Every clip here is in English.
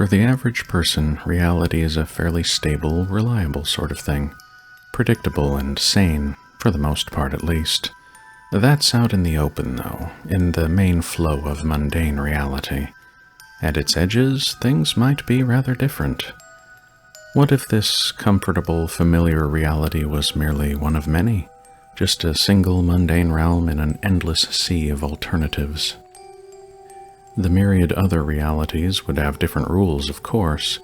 For the average person, reality is a fairly stable, reliable sort of thing. Predictable and sane, for the most part at least. That's out in the open, though, in the main flow of mundane reality. At its edges, things might be rather different. What if this comfortable, familiar reality was merely one of many? Just a single mundane realm in an endless sea of alternatives. The myriad other realities would have different rules, of course.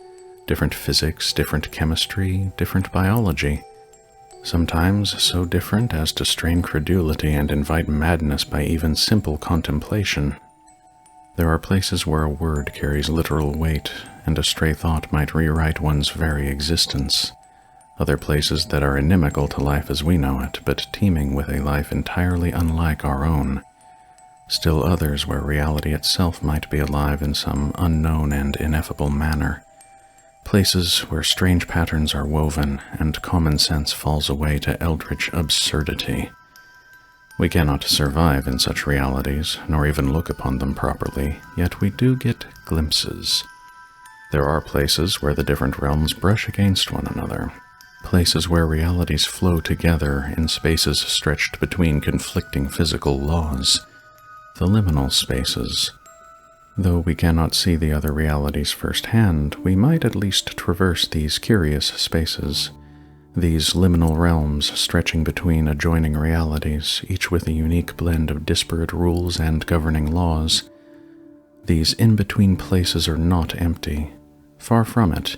Different physics, different chemistry, different biology. Sometimes so different as to strain credulity and invite madness by even simple contemplation. There are places where a word carries literal weight, and a stray thought might rewrite one's very existence. Other places that are inimical to life as we know it, but teeming with a life entirely unlike our own. Still others where reality itself might be alive in some unknown and ineffable manner. Places where strange patterns are woven, and common sense falls away to eldritch absurdity. We cannot survive in such realities, nor even look upon them properly, yet we do get glimpses. There are places where the different realms brush against one another. Places where realities flow together in spaces stretched between conflicting physical laws. The liminal spaces. Though we cannot see the other realities firsthand, we might at least traverse these curious spaces. These liminal realms stretching between adjoining realities, each with a unique blend of disparate rules and governing laws. These in-between places are not empty. Far from it.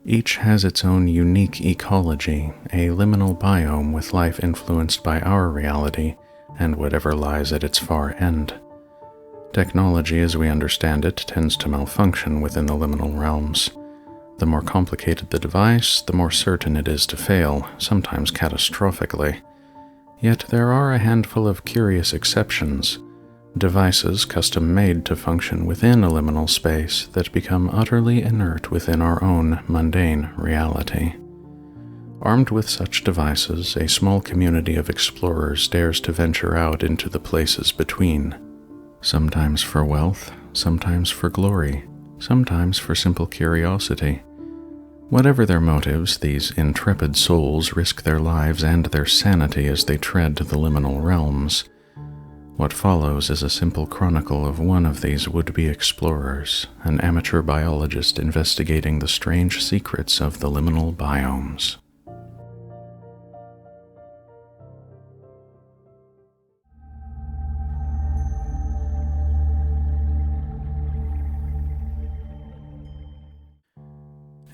Each has its own unique ecology, a liminal biome with life influenced by our reality and whatever lies at its far end. Technology as we understand it tends to malfunction within the liminal realms. The more complicated the device, the more certain it is to fail, sometimes catastrophically. Yet there are a handful of curious exceptions. Devices custom-made to function within a liminal space that become utterly inert within our own mundane reality. Armed with such devices, a small community of explorers dares to venture out into the places between. Sometimes for wealth, sometimes for glory, sometimes for simple curiosity. Whatever their motives, these intrepid souls risk their lives and their sanity as they tread the liminal realms. What follows is a simple chronicle of one of these would-be explorers, an amateur biologist investigating the strange secrets of the liminal biomes.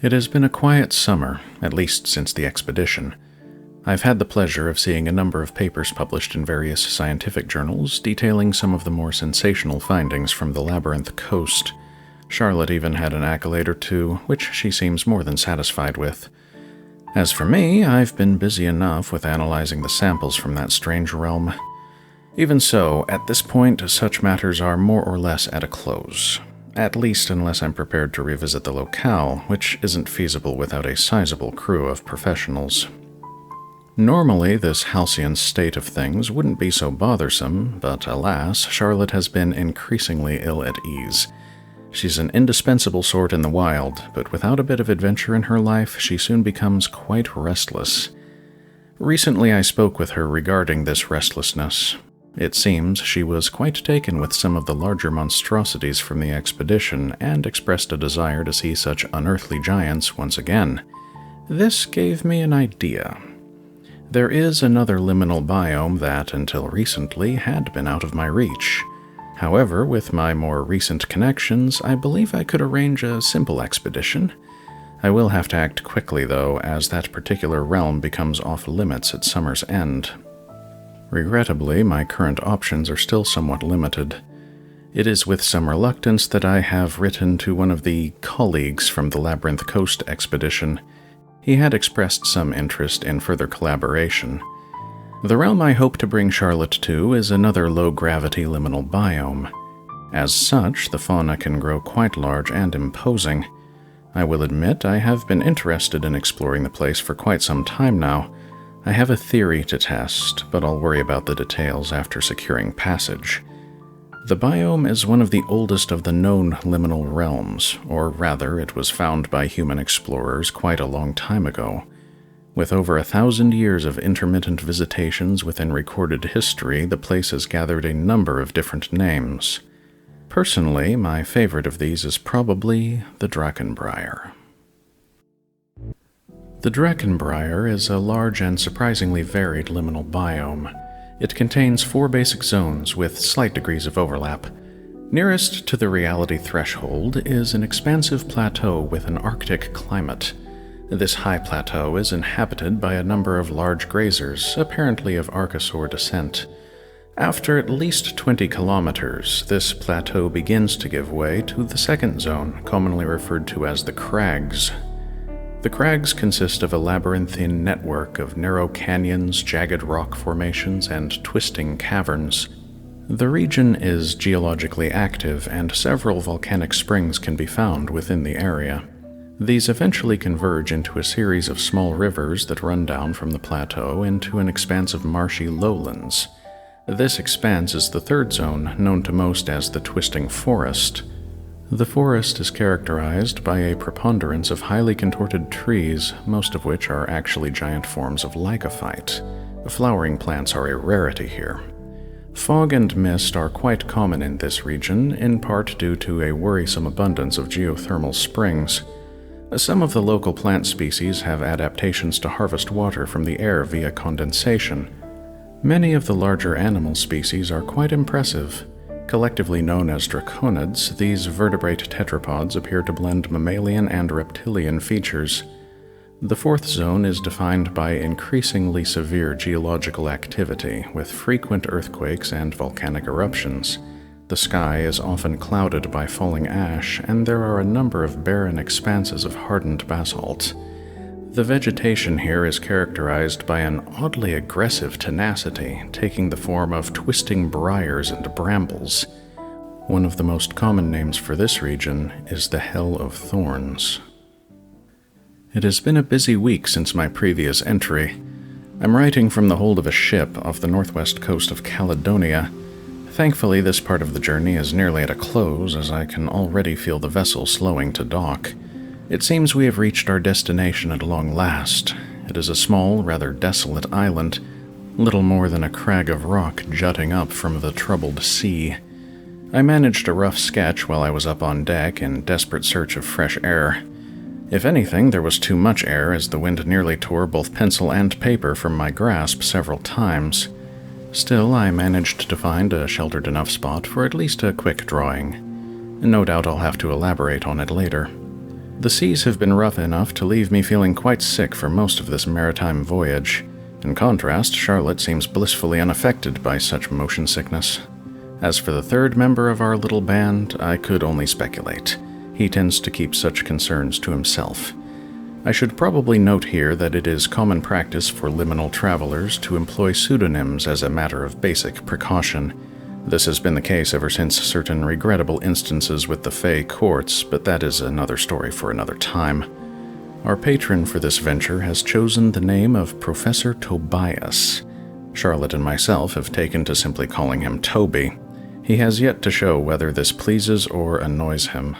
It has been a quiet summer, at least since the expedition. I've had the pleasure of seeing a number of papers published in various scientific journals detailing some of the more sensational findings from the Labyrinth Coast. Charlotte even had an accolade or two, which she seems more than satisfied with. As for me, I've been busy enough with analyzing the samples from that strange realm. Even so, at this point, such matters are more or less at a close. At least unless I'm prepared to revisit the locale, which isn't feasible without a sizable crew of professionals. Normally, this halcyon state of things wouldn't be so bothersome, but alas, Charlotte has been increasingly ill at ease. She's an indispensable sort in the wild, but without a bit of adventure in her life, she soon becomes quite restless. Recently I spoke with her regarding this restlessness. It seems she was quite taken with some of the larger monstrosities from the expedition and expressed a desire to see such unearthly giants once again. This gave me an idea. There is another liminal biome that, until recently, had been out of my reach. However, with my more recent connections, I believe I could arrange a simple expedition. I will have to act quickly, though, as that particular realm becomes off-limits at summer's end. Regrettably, my current options are still somewhat limited. It is with some reluctance that I have written to one of the colleagues from the Labyrinth Coast expedition. He had expressed some interest in further collaboration. The realm I hope to bring Charlotte to is another low-gravity liminal biome. As such, the fauna can grow quite large and imposing. I will admit I have been interested in exploring the place for quite some time now. I have a theory to test, but I'll worry about the details after securing passage. The biome is one of the oldest of the known liminal realms, or rather, it was found by human explorers quite a long time ago. With over 1,000 years of intermittent visitations within recorded history, the place has gathered a number of different names. Personally, my favorite of these is probably the Drakenbriar. The Drakenbriar is a large and surprisingly varied liminal biome. It contains 4 basic zones with slight degrees of overlap. Nearest to the reality threshold is an expansive plateau with an Arctic climate. This high plateau is inhabited by a number of large grazers, apparently of Archosaur descent. After at least 20 kilometers, this plateau begins to give way to the second zone, commonly referred to as the Crags. The Crags consist of a labyrinthine network of narrow canyons, jagged rock formations, and twisting caverns. The region is geologically active, and several volcanic springs can be found within the area. These eventually converge into a series of small rivers that run down from the plateau into an expanse of marshy lowlands. This expanse is the third zone, known to most as the Twisting Forest. The forest is characterized by a preponderance of highly contorted trees, most of which are actually giant forms of lycophyte. Flowering plants are a rarity here. Fog and mist are quite common in this region, in part due to a worrisome abundance of geothermal springs. Some of the local plant species have adaptations to harvest water from the air via condensation. Many of the larger animal species are quite impressive. Collectively known as draconids, these vertebrate tetrapods appear to blend mammalian and reptilian features. The fourth zone is defined by increasingly severe geological activity, with frequent earthquakes and volcanic eruptions. The sky is often clouded by falling ash, and there are a number of barren expanses of hardened basalt. The vegetation here is characterized by an oddly aggressive tenacity, taking the form of twisting briars and brambles. One of the most common names for this region is the Hell of Thorns. It has been a busy week since my previous entry. I'm writing from the hold of a ship off the northwest coast of Caledonia. Thankfully, this part of the journey is nearly at a close, as I can already feel the vessel slowing to dock. It seems we have reached our destination at long last. It is a small, rather desolate island, little more than a crag of rock jutting up from the troubled sea. I managed a rough sketch while I was up on deck in desperate search of fresh air. If anything, there was too much air, as the wind nearly tore both pencil and paper from my grasp several times. Still, I managed to find a sheltered enough spot for at least a quick drawing. No doubt I'll have to elaborate on it later. The seas have been rough enough to leave me feeling quite sick for most of this maritime voyage. In contrast, Charlotte seems blissfully unaffected by such motion sickness. As for the third member of our little band, I could only speculate. He tends to keep such concerns to himself. I should probably note here that it is common practice for liminal travelers to employ pseudonyms as a matter of basic precaution. This has been the case ever since certain regrettable instances with the Fey courts, but that is another story for another time. Our patron for this venture has chosen the name of Professor Tobias. Charlotte and myself have taken to simply calling him Toby. He has yet to show whether this pleases or annoys him.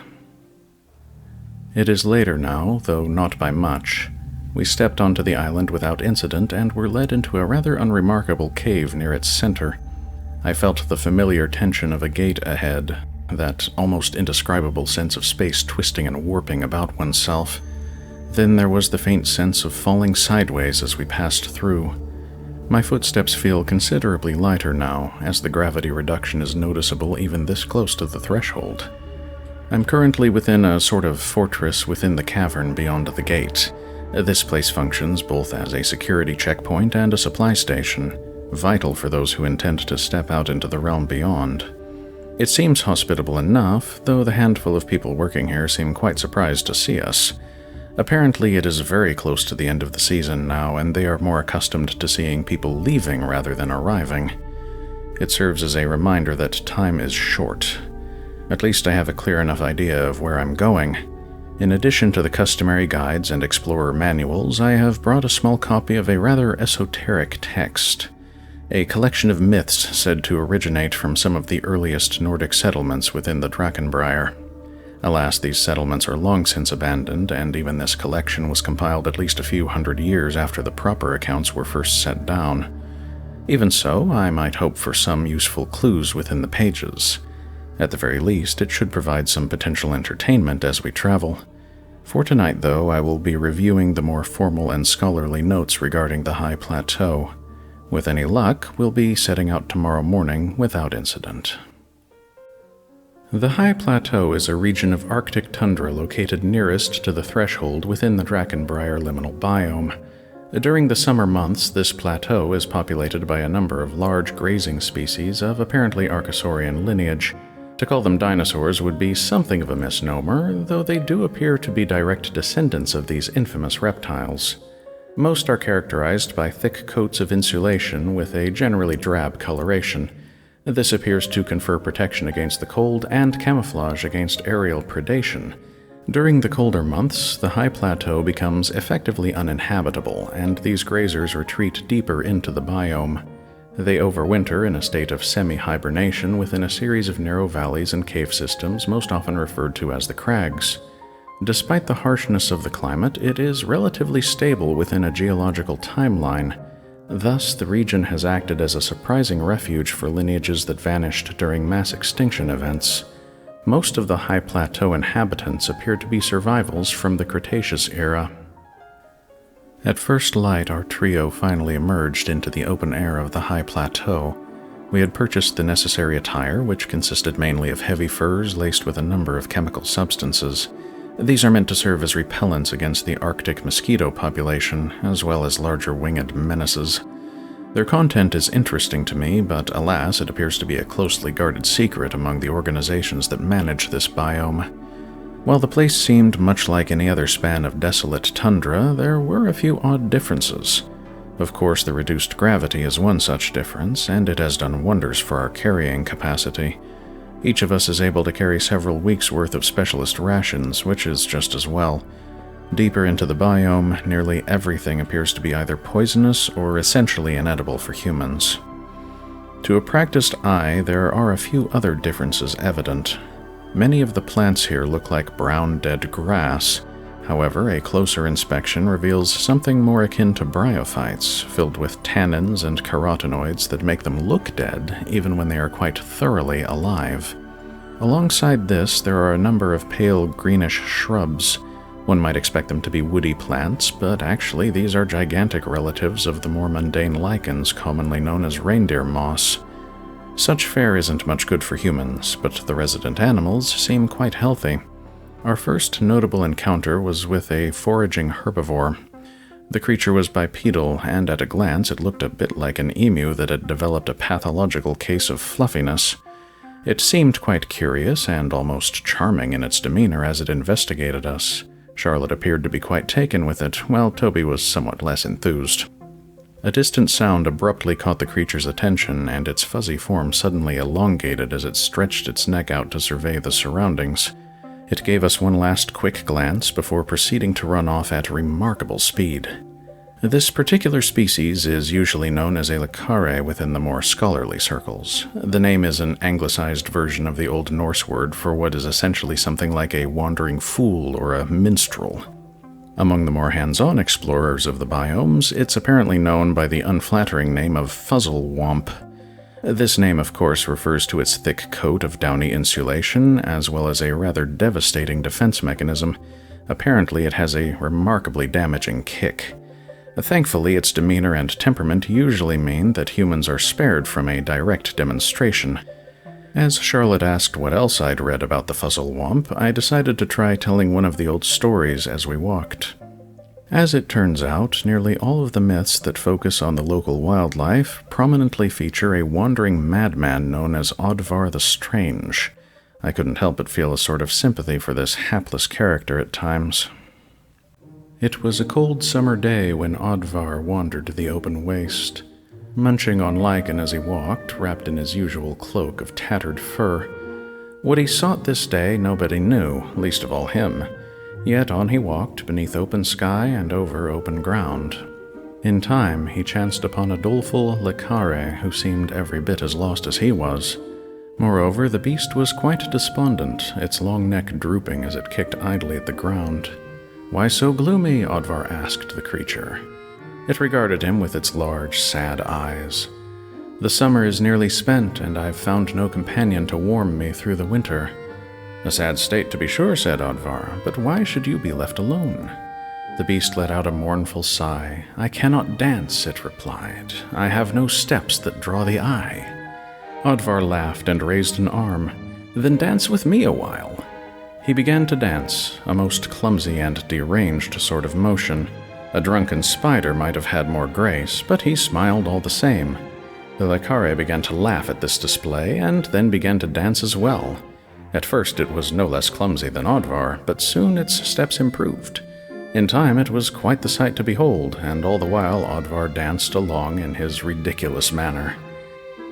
It is later now, though not by much. We stepped onto the island without incident and were led into a rather unremarkable cave near its center. I felt the familiar tension of a gate ahead, that almost indescribable sense of space twisting and warping about oneself. Then there was the faint sense of falling sideways as we passed through. My footsteps feel considerably lighter now, as the gravity reduction is noticeable even this close to the threshold. I'm currently within a sort of fortress within the cavern beyond the gate. This place functions both as a security checkpoint and a supply station, vital for those who intend to step out into the realm beyond. It seems hospitable enough, though the handful of people working here seem quite surprised to see us. Apparently it is very close to the end of the season now, and they are more accustomed to seeing people leaving rather than arriving. It serves as a reminder that time is short. At least I have a clear enough idea of where I'm going. In addition to the customary guides and explorer manuals, I have brought a small copy of a rather esoteric text. a collection of myths said to originate from some of the earliest Nordic settlements within the Drakenbriar. Alas, these settlements are long since abandoned, and even this collection was compiled at least a few hundred years after the proper accounts were first set down. Even so, I might hope for some useful clues within the pages. At the very least, it should provide some potential entertainment as we travel. For tonight, though, I will be reviewing the more formal and scholarly notes regarding the High Plateau. With any luck, we'll be setting out tomorrow morning without incident. The High Plateau is a region of Arctic tundra located nearest to the threshold within the Drakenbriar liminal biome. During the summer months, this plateau is populated by a number of large grazing species of apparently Archosaurian lineage. To call them dinosaurs would be something of a misnomer, though they do appear to be direct descendants of these infamous reptiles. Most are characterized by thick coats of insulation with a generally drab coloration. This appears to confer protection against the cold and camouflage against aerial predation. During the colder months, the high plateau becomes effectively uninhabitable, and these grazers retreat deeper into the biome. They overwinter in a state of semi-hibernation within a series of narrow valleys and cave systems most often referred to as the crags. Despite the harshness of the climate, it is relatively stable within a geological timeline. Thus, the region has acted as a surprising refuge for lineages that vanished during mass extinction events. Most of the high plateau inhabitants appear to be survivals from the Cretaceous era. At first light, our trio finally emerged into the open air of the high plateau. We had purchased the necessary attire, which consisted mainly of heavy furs laced with a number of chemical substances. These are meant to serve as repellents against the Arctic mosquito population, as well as larger winged menaces. Their content is interesting to me, but alas, it appears to be a closely guarded secret among the organizations that manage this biome. While the place seemed much like any other span of desolate tundra, there were a few odd differences. Of course, the reduced gravity is one such difference, and it has done wonders for our carrying capacity. Each of us is able to carry several weeks' worth of specialist rations, which is just as well. Deeper into the biome, nearly everything appears to be either poisonous or essentially inedible for humans. To a practiced eye, there are a few other differences evident. Many of the plants here look like brown dead grass. However, a closer inspection reveals something more akin to bryophytes, filled with tannins and carotenoids that make them look dead, even when they are quite thoroughly alive. Alongside this, there are a number of pale greenish shrubs. One might expect them to be woody plants, but actually these are gigantic relatives of the more mundane lichens commonly known as reindeer moss. Such fare isn't much good for humans, but the resident animals seem quite healthy. Our first notable encounter was with a foraging herbivore. The creature was bipedal, and at a glance it looked a bit like an emu that had developed a pathological case of fluffiness. It seemed quite curious and almost charming in its demeanor as it investigated us. Charlotte appeared to be quite taken with it, while Toby was somewhat less enthused. A distant sound abruptly caught the creature's attention, and its fuzzy form suddenly elongated as it stretched its neck out to survey the surroundings. It gave us one last quick glance before proceeding to run off at remarkable speed. This particular species is usually known as a licare within the more scholarly circles. The name is an anglicized version of the Old Norse word for what is essentially something like a wandering fool or a minstrel. Among the more hands-on explorers of the biomes, it's apparently known by the unflattering name of fuzzlewomp. This name, of course, refers to its thick coat of downy insulation, as well as a rather devastating defense mechanism. Apparently, it has a remarkably damaging kick. Thankfully, its demeanor and temperament usually mean that humans are spared from a direct demonstration. As Charlotte asked what else I'd read about the fuzzlewomp, I decided to try telling one of the old stories as we walked. As it turns out, nearly all of the myths that focus on the local wildlife prominently feature a wandering madman known as Oddvar the Strange. I couldn't help but feel a sort of sympathy for this hapless character at times. It was a cold summer day when Oddvar wandered the open waste, munching on lichen as he walked, wrapped in his usual cloak of tattered fur. What he sought this day nobody knew, least of all him. Yet on he walked beneath open sky and over open ground. In time, he chanced upon a doleful Licare who seemed every bit as lost as he was. Moreover, the beast was quite despondent, its long neck drooping as it kicked idly at the ground. "Why so gloomy?" Oddvar asked the creature. It regarded him with its large, sad eyes. "The summer is nearly spent, and I've found no companion to warm me through the winter." "A sad state, to be sure," said Oddvar, "but why should you be left alone?" The beast let out a mournful sigh. "I cannot dance," it replied. "I have no steps that draw the eye." Oddvar laughed and raised an arm. "Then dance with me a while." He began to dance, a most clumsy and deranged sort of motion. A drunken spider might have had more grace, but he smiled all the same. The Licare began to laugh at this display, and then began to dance as well. At first it was no less clumsy than Oddvar, but soon its steps improved. In time it was quite the sight to behold, and all the while Oddvar danced along in his ridiculous manner.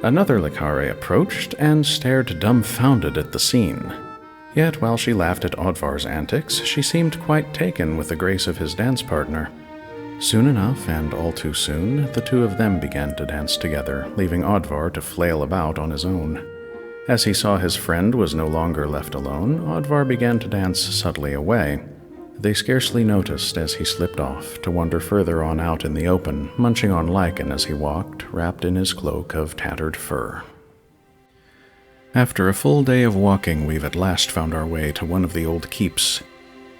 Another Licare approached and stared dumbfounded at the scene. Yet while she laughed at Oddvar's antics, she seemed quite taken with the grace of his dance partner. Soon enough, and all too soon, the two of them began to dance together, leaving Oddvar to flail about on his own. As he saw his friend was no longer left alone, Oddvar began to dance subtly away. They scarcely noticed as he slipped off, to wander further on out in the open, munching on lichen as he walked, wrapped in his cloak of tattered fur. After a full day of walking, we've at last found our way to one of the old keeps.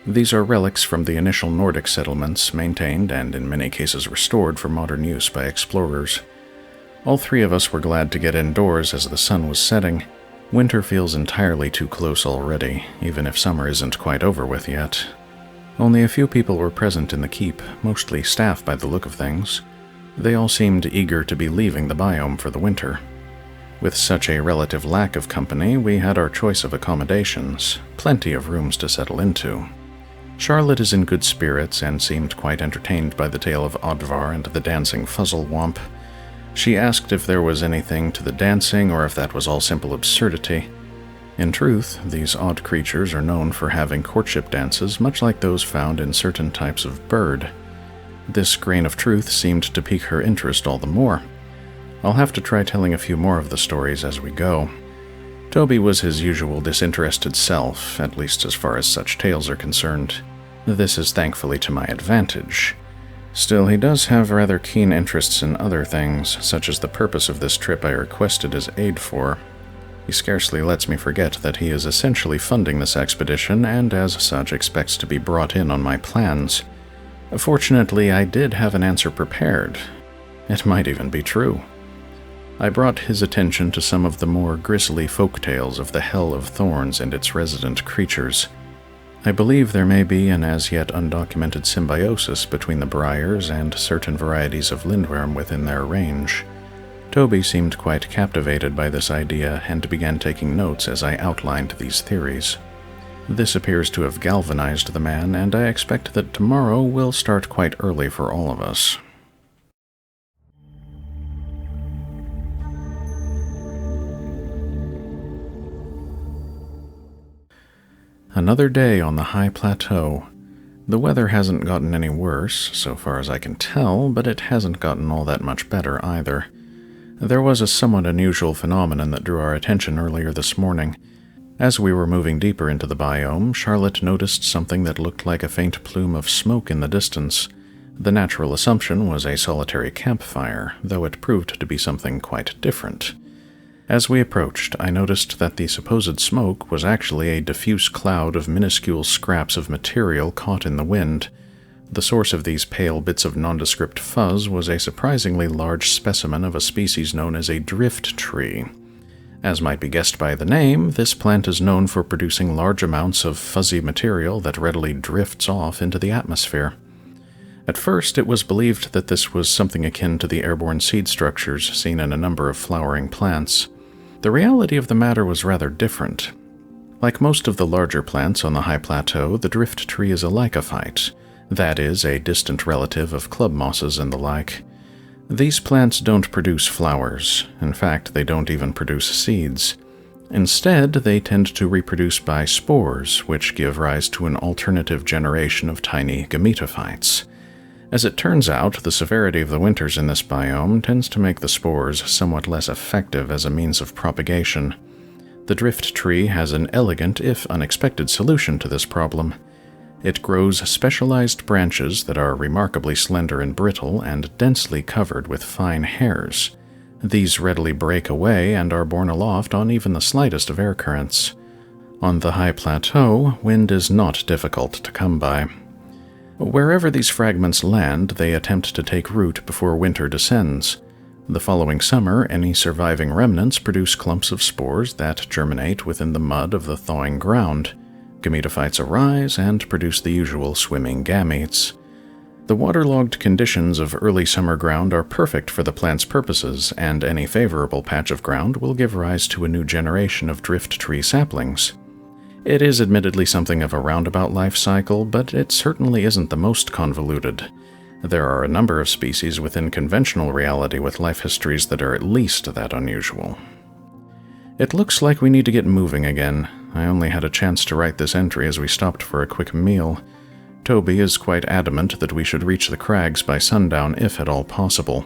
These are relics from the initial Nordic settlements, maintained and in many cases restored for modern use by explorers. All three of us were glad to get indoors as the sun was setting. Winter feels entirely too close already, even if summer isn't quite over with yet. Only a few people were present in the keep, mostly staff by the look of things. They all seemed eager to be leaving the biome for the winter. With such a relative lack of company, we had our choice of accommodations, plenty of rooms to settle into. Charlotte is in good spirits and seemed quite entertained by the tale of Oddvar and the dancing Fuzzlewomp. She asked if there was anything to the dancing or if that was all simple absurdity. In truth, these odd creatures are known for having courtship dances much like those found in certain types of bird. This grain of truth seemed to pique her interest all the more. I'll have to try telling a few more of the stories as we go. Toby was his usual disinterested self, at least as far as such tales are concerned. This is thankfully to my advantage. Still, he does have rather keen interests in other things, such as the purpose of this trip I requested his aid for. He scarcely lets me forget that he is essentially funding this expedition and as such expects to be brought in on my plans. Fortunately, I did have an answer prepared. It might even be true. I brought his attention to some of the more grisly folk tales of the Hell of Thorns and its resident creatures. I believe there may be an as yet undocumented symbiosis between the briars and certain varieties of lindworm within their range. Toby seemed quite captivated by this idea and began taking notes as I outlined these theories. This appears to have galvanized the man, and I expect that tomorrow will start quite early for all of us. Another day on the high plateau. The weather hasn't gotten any worse, so far as I can tell, but it hasn't gotten all that much better either. There was a somewhat unusual phenomenon that drew our attention earlier this morning. As we were moving deeper into the biome, Charlotte noticed something that looked like a faint plume of smoke in the distance. The natural assumption was a solitary campfire, though it proved to be something quite different. As we approached, I noticed that the supposed smoke was actually a diffuse cloud of minuscule scraps of material caught in the wind. The source of these pale bits of nondescript fuzz was a surprisingly large specimen of a species known as a drift tree. As might be guessed by the name, this plant is known for producing large amounts of fuzzy material that readily drifts off into the atmosphere. At first, it was believed that this was something akin to the airborne seed structures seen in a number of flowering plants. The reality of the matter was rather different. Like most of the larger plants on the high plateau, the drift tree is a lycophyte, that is, a distant relative of club mosses and the like. These plants don't produce flowers. In fact, they don't even produce seeds. Instead, they tend to reproduce by spores, which give rise to an alternative generation of tiny gametophytes. As it turns out, the severity of the winters in this biome tends to make the spores somewhat less effective as a means of propagation. The drift tree has an elegant, if unexpected, solution to this problem. It grows specialized branches that are remarkably slender and brittle and densely covered with fine hairs. These readily break away and are borne aloft on even the slightest of air currents. On the high plateau, wind is not difficult to come by. Wherever these fragments land, they attempt to take root before winter descends. The following summer, any surviving remnants produce clumps of spores that germinate within the mud of the thawing ground. Gametophytes arise and produce the usual swimming gametes. The waterlogged conditions of early summer ground are perfect for the plant's purposes, and any favorable patch of ground will give rise to a new generation of drift tree saplings. It is admittedly something of a roundabout life cycle, but it certainly isn't the most convoluted. There are a number of species within conventional reality with life histories that are at least that unusual. It looks like we need to get moving again. I only had a chance to write this entry as we stopped for a quick meal. Toby is quite adamant that we should reach the crags by sundown if at all possible.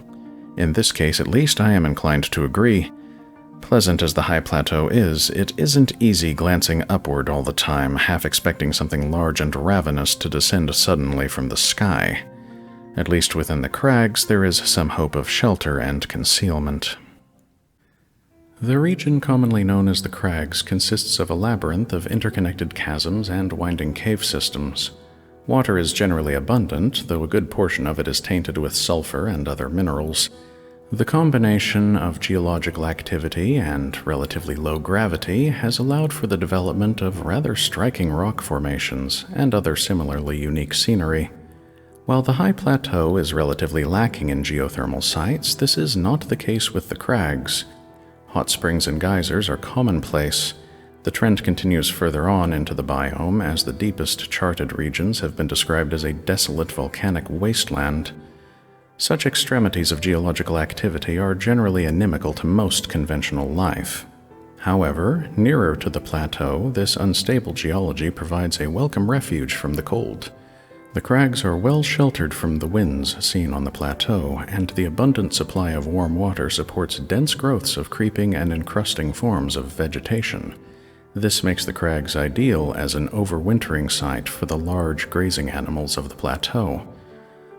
In this case, at least, I am inclined to agree. Pleasant as the high plateau is, it isn't easy glancing upward all the time, half expecting something large and ravenous to descend suddenly from the sky. At least within the crags, there is some hope of shelter and concealment. The region commonly known as the crags consists of a labyrinth of interconnected chasms and winding cave systems. Water is generally abundant, though a good portion of it is tainted with sulfur and other minerals. The combination of geological activity and relatively low gravity has allowed for the development of rather striking rock formations and other similarly unique scenery. While the high plateau is relatively lacking in geothermal sites, this is not the case with the crags. Hot springs and geysers are commonplace. The trend continues further on into the biome as the deepest charted regions have been described as a desolate volcanic wasteland. Such extremities of geological activity are generally inimical to most conventional life. However, nearer to the plateau, this unstable geology provides a welcome refuge from the cold. The crags are well sheltered from the winds seen on the plateau, and the abundant supply of warm water supports dense growths of creeping and encrusting forms of vegetation. This makes the crags ideal as an overwintering site for the large grazing animals of the plateau.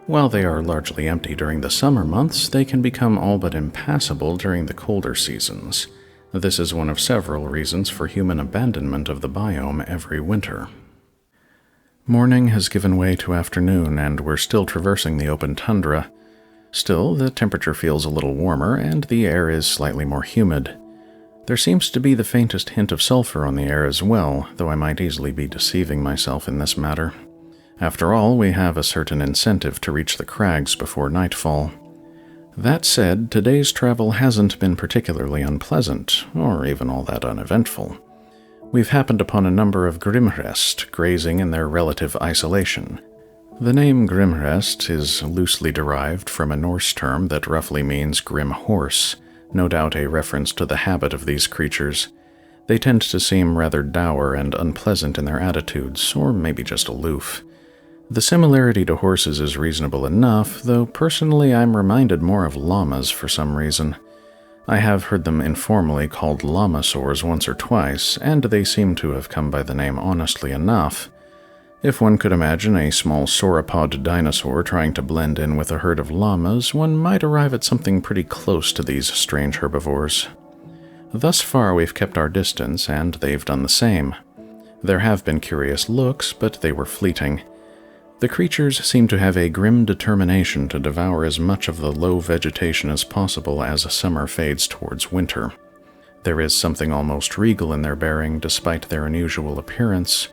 While they are largely empty during the summer months, they can become all but impassable during the colder seasons. This is one of several reasons for human abandonment of the biome every winter. Morning has given way to afternoon, and we're still traversing the open tundra. Still, the temperature feels a little warmer, and the air is slightly more humid. There seems to be the faintest hint of sulfur on the air as well, though I might easily be deceiving myself in this matter. After all, we have a certain incentive to reach the crags before nightfall. That said, today's travel hasn't been particularly unpleasant, or even all that uneventful. We've happened upon a number of Grimrest grazing in their relative isolation. The name Grimrest is loosely derived from a Norse term that roughly means grim horse, no doubt a reference to the habit of these creatures. They tend to seem rather dour and unpleasant in their attitudes, or maybe just aloof. The similarity to horses is reasonable enough, though personally I'm reminded more of llamas for some reason. I have heard them informally called llamasaurs once or twice, and they seem to have come by the name honestly enough. If one could imagine a small sauropod dinosaur trying to blend in with a herd of llamas, one might arrive at something pretty close to these strange herbivores. Thus far we've kept our distance, and they've done the same. There have been curious looks, but they were fleeting. The creatures seem to have a grim determination to devour as much of the low vegetation as possible as summer fades towards winter. There is something almost regal in their bearing, despite their unusual appearance.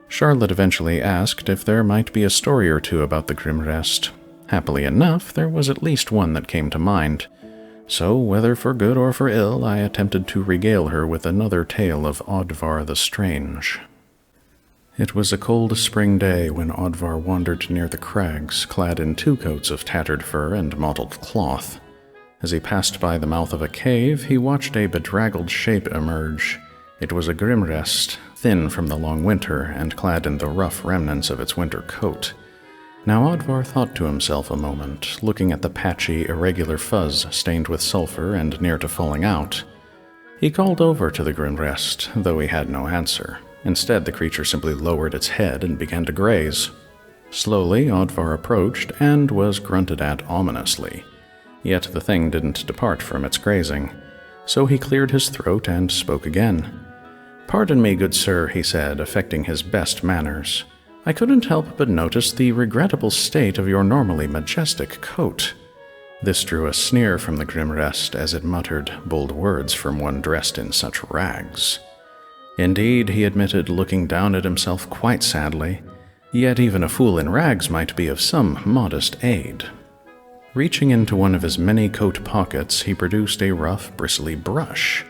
Charlotte eventually asked if there might be a story or two about the Grimrest. Happily enough, there was at least one that came to mind. So, whether for good or for ill, I attempted to regale her with another tale of Oddvar the Strange. It was a cold spring day when Oddvar wandered near the crags, clad in 2 coats of tattered fur and mottled cloth. As he passed by the mouth of a cave, he watched a bedraggled shape emerge. It was a Grimrest, thin from the long winter and clad in the rough remnants of its winter coat. Now Oddvar thought to himself a moment, looking at the patchy, irregular fuzz stained with sulfur and near to falling out. He called over to the Grimrest, though he had no answer. Instead, the creature simply lowered its head and began to graze. Slowly, Oddvar approached and was grunted at ominously. Yet the thing didn't depart from its grazing, so he cleared his throat and spoke again. "Pardon me, good sir," he said, affecting his best manners. "I couldn't help but notice the regrettable state of your normally majestic coat." This drew a sneer from the Grimrest as it muttered bold words from one dressed in such rags. Indeed, he admitted, looking down at himself quite sadly, yet even a fool in rags might be of some modest aid. Reaching into one of his many coat pockets, he produced a rough, bristly brush.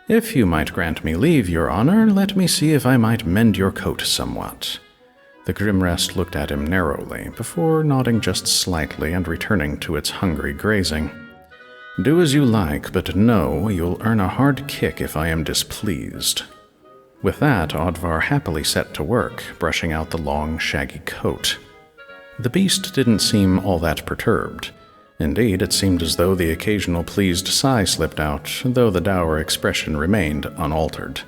"If you might grant me leave, your honor, let me see if I might mend your coat somewhat." The Grimrest looked at him narrowly, before nodding just slightly and returning to its hungry grazing. "Do as you like, but know you'll earn a hard kick if I am displeased." With that, Oddvar happily set to work, brushing out the long, shaggy coat. The beast didn't seem all that perturbed. Indeed, it seemed as though the occasional pleased sigh slipped out, though the dour expression remained unaltered.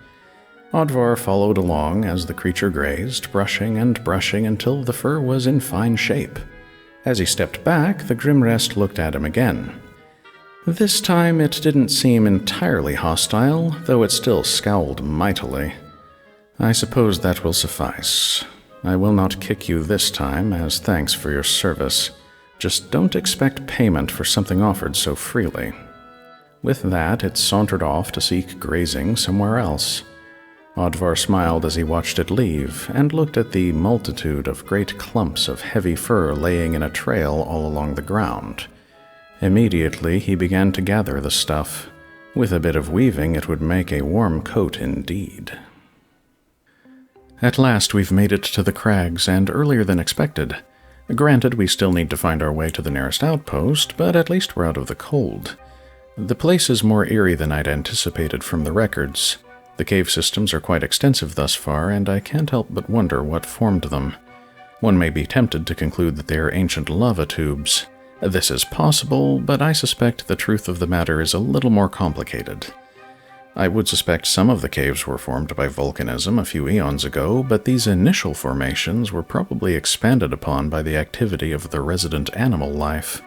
Oddvar followed along as the creature grazed, brushing and brushing until the fur was in fine shape. As he stepped back, the Grimrest looked at him again. This time it didn't seem entirely hostile, though it still scowled mightily. "I suppose that will suffice. I will not kick you this time, as thanks for your service. Just don't expect payment for something offered so freely." With that, it sauntered off to seek grazing somewhere else. Oddvar smiled as he watched it leave, and looked at the multitude of great clumps of heavy fur laying in a trail all along the ground. Immediately, he began to gather the stuff. With a bit of weaving, it would make a warm coat indeed. At last, we've made it to the crags, and earlier than expected. Granted, we still need to find our way to the nearest outpost, but at least we're out of the cold. The place is more eerie than I'd anticipated from the records. The cave systems are quite extensive thus far, and I can't help but wonder what formed them. One may be tempted to conclude that they are ancient lava tubes. This is possible, but I suspect the truth of the matter is a little more complicated. I would suspect some of the caves were formed by volcanism a few eons ago, but these initial formations were probably expanded upon by the activity of the resident animal life.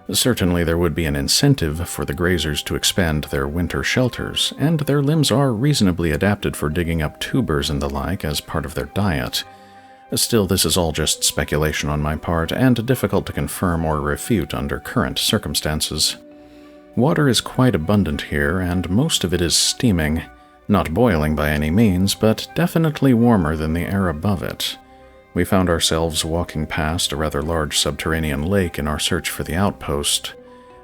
Certainly there would be an incentive for the grazers to expand their winter shelters, and their limbs are reasonably adapted for digging up tubers and the like as part of their diet. Still, this is all just speculation on my part, and difficult to confirm or refute under current circumstances. Water is quite abundant here, and most of it is steaming. Not boiling by any means, but definitely warmer than the air above it. We found ourselves walking past a rather large subterranean lake in our search for the outpost.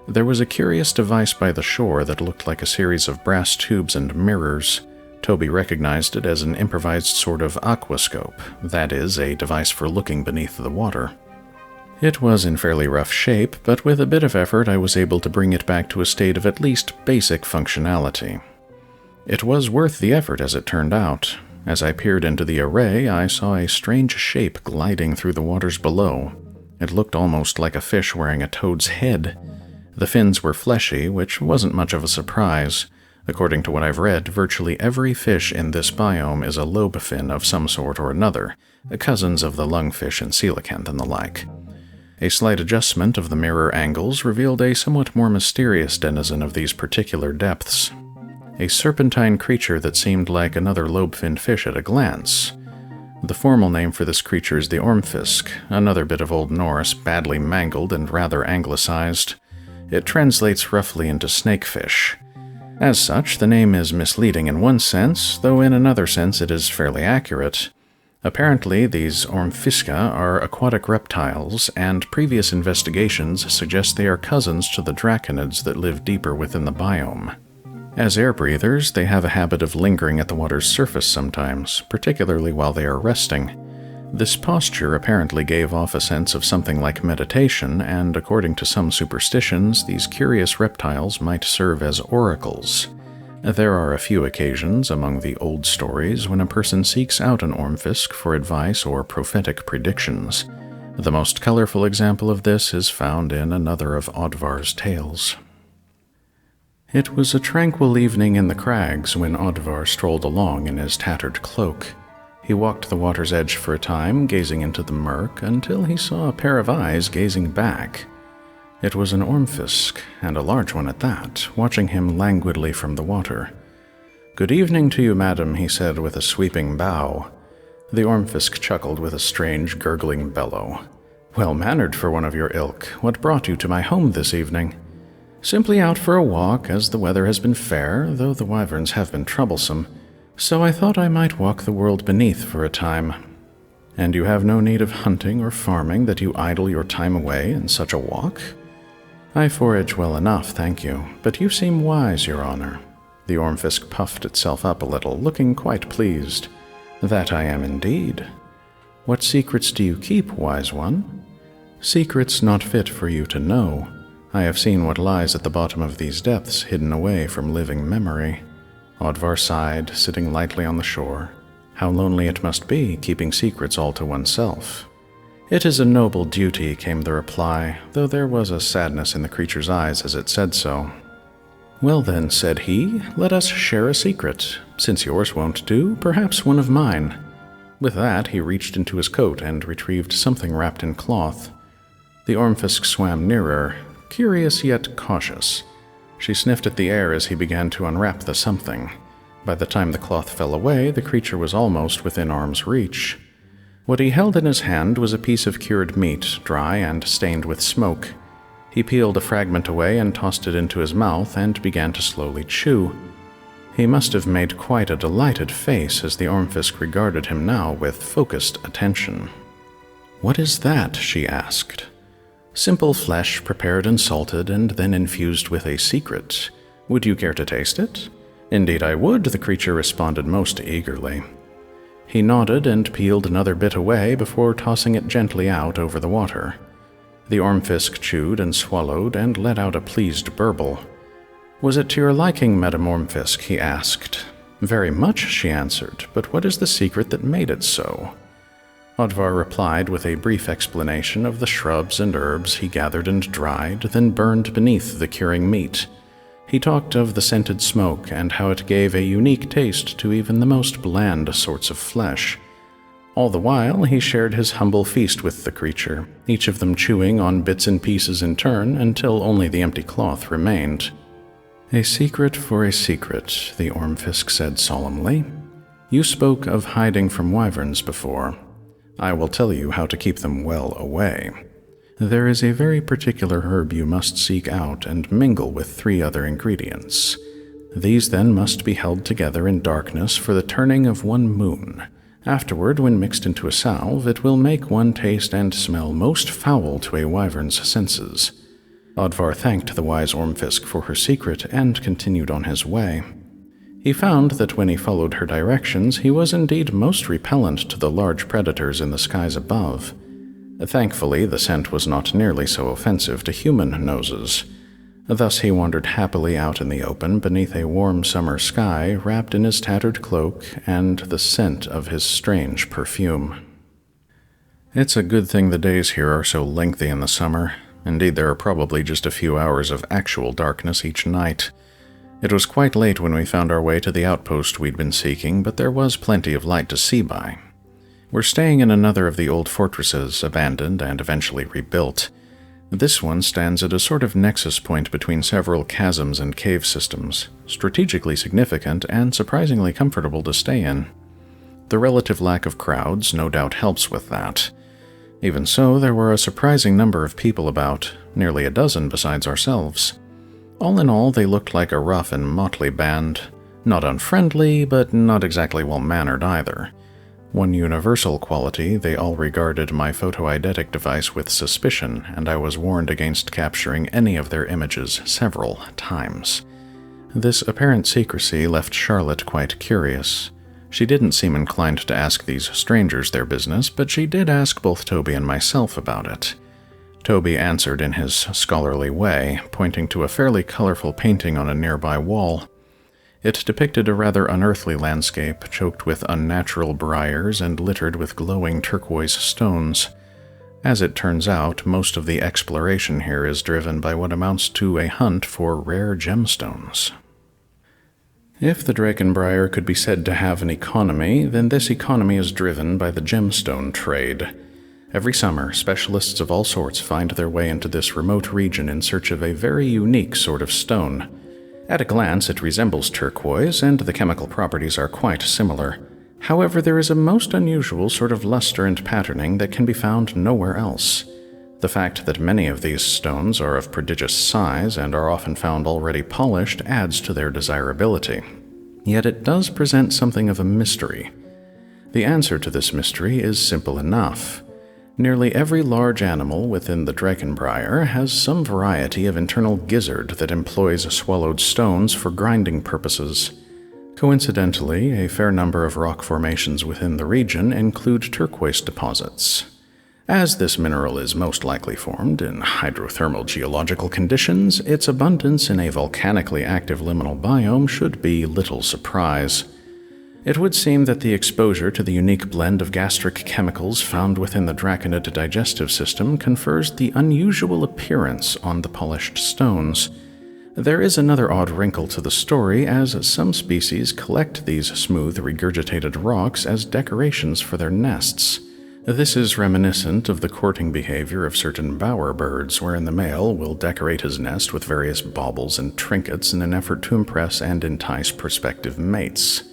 There was a curious device by the shore that looked like a series of brass tubes and mirrors. Toby recognized it as an improvised sort of aquascope, that is, a device for looking beneath the water. It was in fairly rough shape, but with a bit of effort I was able to bring it back to a state of at least basic functionality. It was worth the effort as it turned out. As I peered into the array, I saw a strange shape gliding through the waters below. It looked almost like a fish wearing a toad's head. The fins were fleshy, which wasn't much of a surprise. According to what I've read, virtually every fish in this biome is a lobe fin of some sort or another, cousins of the lungfish and coelacanth and the like. A slight adjustment of the mirror angles revealed a somewhat more mysterious denizen of these particular depths. A serpentine creature that seemed like another lobe-finned fish at a glance. The formal name for this creature is the Ormfisk, another bit of Old Norse, badly mangled and rather anglicized. It translates roughly into snakefish. As such, the name is misleading in one sense, though in another sense it is fairly accurate. Apparently, these Ormfiska are aquatic reptiles, and previous investigations suggest they are cousins to the draconids that live deeper within the biome. As air breathers, they have a habit of lingering at the water's surface sometimes, particularly while they are resting. This posture apparently gave off a sense of something like meditation, and according to some superstitions, these curious reptiles might serve as oracles. There are a few occasions among the old stories when a person seeks out an Ormfisk for advice or prophetic predictions. The most colorful example of this is found in another of Oddvar's tales. It was a tranquil evening in the crags when Oddvar strolled along in his tattered cloak. He walked the water's edge for a time, gazing into the murk, until he saw a pair of eyes gazing back. It was an Ormfisk, and a large one at that, watching him languidly from the water. "Good evening to you, madam," he said with a sweeping bow. The Ormfisk chuckled with a strange, gurgling bellow. "Well-mannered for one of your ilk. What brought you to my home this evening?" "Simply out for a walk, as the weather has been fair, though the wyverns have been troublesome. So I thought I might walk the world beneath for a time." "And you have no need of hunting or farming, that you idle your time away in such a walk?" "I forage well enough, thank you, but you seem wise, your honor." The Ormfisk puffed itself up a little, looking quite pleased. "That I am indeed." "What secrets do you keep, wise one?" "Secrets not fit for you to know. I have seen what lies at the bottom of these depths, hidden away from living memory." Oddvar sighed, sitting lightly on the shore. How lonely it must be, keeping secrets all to oneself. "It is a noble duty," came the reply, though there was a sadness in the creature's eyes as it said so. "Well then," said he, "let us share a secret. Since yours won't do, perhaps one of mine." With that, he reached into his coat and retrieved something wrapped in cloth. The Ormfisk swam nearer, curious yet cautious. She sniffed at the air as he began to unwrap the something. By the time the cloth fell away, the creature was almost within arm's reach. What he held in his hand was a piece of cured meat, dry and stained with smoke. He peeled a fragment away and tossed it into his mouth and began to slowly chew. He must have made quite a delighted face as the Ormfisk regarded him now with focused attention. "What is that?" she asked. "Simple flesh prepared and salted and then infused with a secret. Would you care to taste it?" "Indeed I would," the creature responded most eagerly. He nodded and peeled another bit away before tossing it gently out over the water. The Ormfisk chewed and swallowed and let out a pleased burble. "Was it to your liking, Madam Ormfisk?" he asked. "Very much," she answered, "but what is the secret that made it so?" Oddvar replied with a brief explanation of the shrubs and herbs he gathered and dried, then burned beneath the curing meat. He talked of the scented smoke and how it gave a unique taste to even the most bland sorts of flesh. All the while, he shared his humble feast with the creature, each of them chewing on bits and pieces in turn until only the empty cloth remained. "A secret for a secret," the Ormfisk said solemnly. "You spoke of hiding from wyverns before. I will tell you how to keep them well away. There is a very particular herb you must seek out and mingle with 3 other ingredients. These then must be held together in darkness for the turning of 1 moon. Afterward, when mixed into a salve, it will make one taste and smell most foul to a wyvern's senses." Oddvar thanked the wise Ormfisk for her secret and continued on his way. He found that when he followed her directions, he was indeed most repellent to the large predators in the skies above. Thankfully, the scent was not nearly so offensive to human noses. Thus he wandered happily out in the open beneath a warm summer sky, wrapped in his tattered cloak and the scent of his strange perfume. It's a good thing the days here are so lengthy in the summer. Indeed, there are probably just a few hours of actual darkness each night. It was quite late when we found our way to the outpost we'd been seeking, but there was plenty of light to see by. We're staying in another of the old fortresses, abandoned and eventually rebuilt. This one stands at a sort of nexus point between several chasms and cave systems, strategically significant and surprisingly comfortable to stay in. The relative lack of crowds no doubt helps with that. Even so, there were a surprising number of people about, nearly a dozen besides ourselves. All in all, they looked like a rough and motley band. Not unfriendly, but not exactly well-mannered either. One universal quality, they all regarded my photoeidetic device with suspicion, and I was warned against capturing any of their images several times. This apparent secrecy left Charlotte quite curious. She didn't seem inclined to ask these strangers their business, but she did ask both Toby and myself about it. Toby answered in his scholarly way, pointing to a fairly colorful painting on a nearby wall. It depicted a rather unearthly landscape, choked with unnatural briars and littered with glowing turquoise stones. As it turns out, most of the exploration here is driven by what amounts to a hunt for rare gemstones. If the Drakenbriar could be said to have an economy, then this economy is driven by the gemstone trade. Every summer, specialists of all sorts find their way into this remote region in search of a very unique sort of stone. At a glance, it resembles turquoise, and the chemical properties are quite similar. However, there is a most unusual sort of luster and patterning that can be found nowhere else. The fact that many of these stones are of prodigious size and are often found already polished adds to their desirability. Yet it does present something of a mystery. The answer to this mystery is simple enough. Nearly every large animal within the Drakenbriar has some variety of internal gizzard that employs swallowed stones for grinding purposes. Coincidentally, a fair number of rock formations within the region include turquoise deposits. As this mineral is most likely formed in hydrothermal geological conditions, its abundance in a volcanically active liminal biome should be little surprise. It would seem that the exposure to the unique blend of gastric chemicals found within the draconid digestive system confers the unusual appearance on the polished stones. There is another odd wrinkle to the story, as some species collect these smooth, regurgitated rocks as decorations for their nests. This is reminiscent of the courting behavior of certain bower birds, wherein the male will decorate his nest with various baubles and trinkets in an effort to impress and entice prospective mates.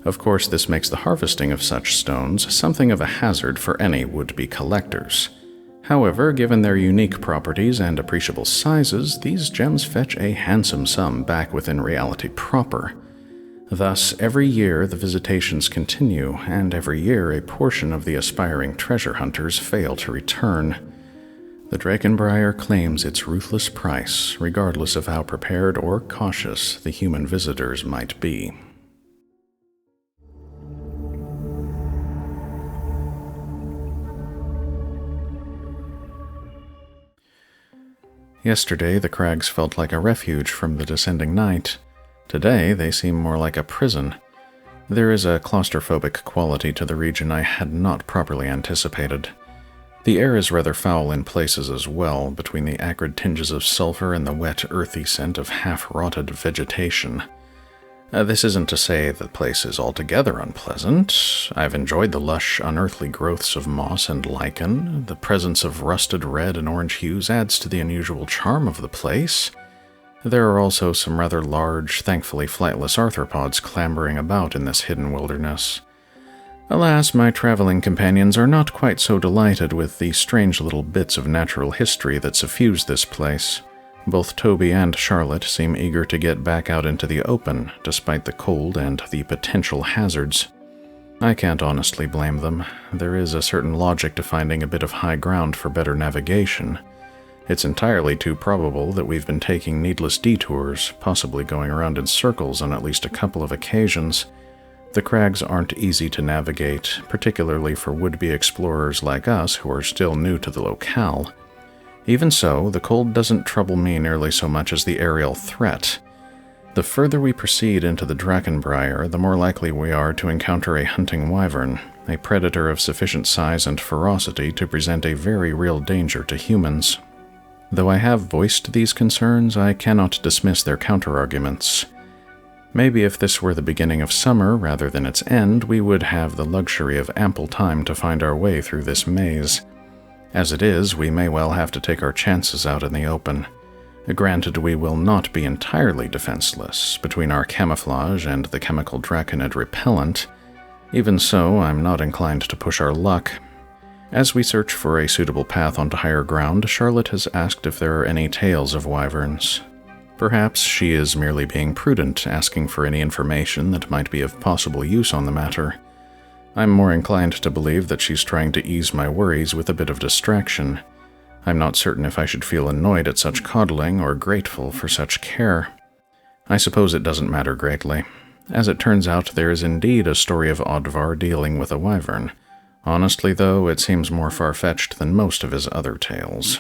Of course, this makes the harvesting of such stones something of a hazard for any would-be collectors. However, given their unique properties and appreciable sizes, these gems fetch a handsome sum back within reality proper. Thus, every year the visitations continue, and every year a portion of the aspiring treasure hunters fail to return. The Drakenbriar claims its ruthless price, regardless of how prepared or cautious the human visitors might be. Yesterday, the crags felt like a refuge from the descending night. Today, they seem more like a prison. There is a claustrophobic quality to the region I had not properly anticipated. The air is rather foul in places as well, between the acrid tinges of sulfur and the wet, earthy scent of half-rotted vegetation. This isn't to say the place is altogether unpleasant. I've enjoyed the lush, unearthly growths of moss and lichen. The presence of rusted red and orange hues adds to the unusual charm of the place. There are also some rather large, thankfully flightless arthropods clambering about in this hidden wilderness. Alas, my traveling companions are not quite so delighted with the strange little bits of natural history that suffuse this place. Both Toby and Charlotte seem eager to get back out into the open, despite the cold and the potential hazards. I can't honestly blame them. There is a certain logic to finding a bit of high ground for better navigation. It's entirely too probable that we've been taking needless detours, possibly going around in circles on at least a couple of occasions. The crags aren't easy to navigate, particularly for would-be explorers like us who are still new to the locale. Even so, the cold doesn't trouble me nearly so much as the aerial threat. The further we proceed into the Drakenbriar, the more likely we are to encounter a hunting wyvern, a predator of sufficient size and ferocity to present a very real danger to humans. Though I have voiced these concerns, I cannot dismiss their counterarguments. Maybe if this were the beginning of summer rather than its end, we would have the luxury of ample time to find our way through this maze. As it is, we may well have to take our chances out in the open. Granted, we will not be entirely defenseless between our camouflage and the chemical draconid repellent. Even so, I'm not inclined to push our luck. As we search for a suitable path onto higher ground, Charlotte has asked if there are any tales of wyverns. Perhaps she is merely being prudent, asking for any information that might be of possible use on the matter. I'm more inclined to believe that she's trying to ease my worries with a bit of distraction. I'm not certain if I should feel annoyed at such coddling or grateful for such care. I suppose it doesn't matter greatly. As it turns out, there is indeed a story of Oddvar dealing with a wyvern. Honestly, though, it seems more far-fetched than most of his other tales.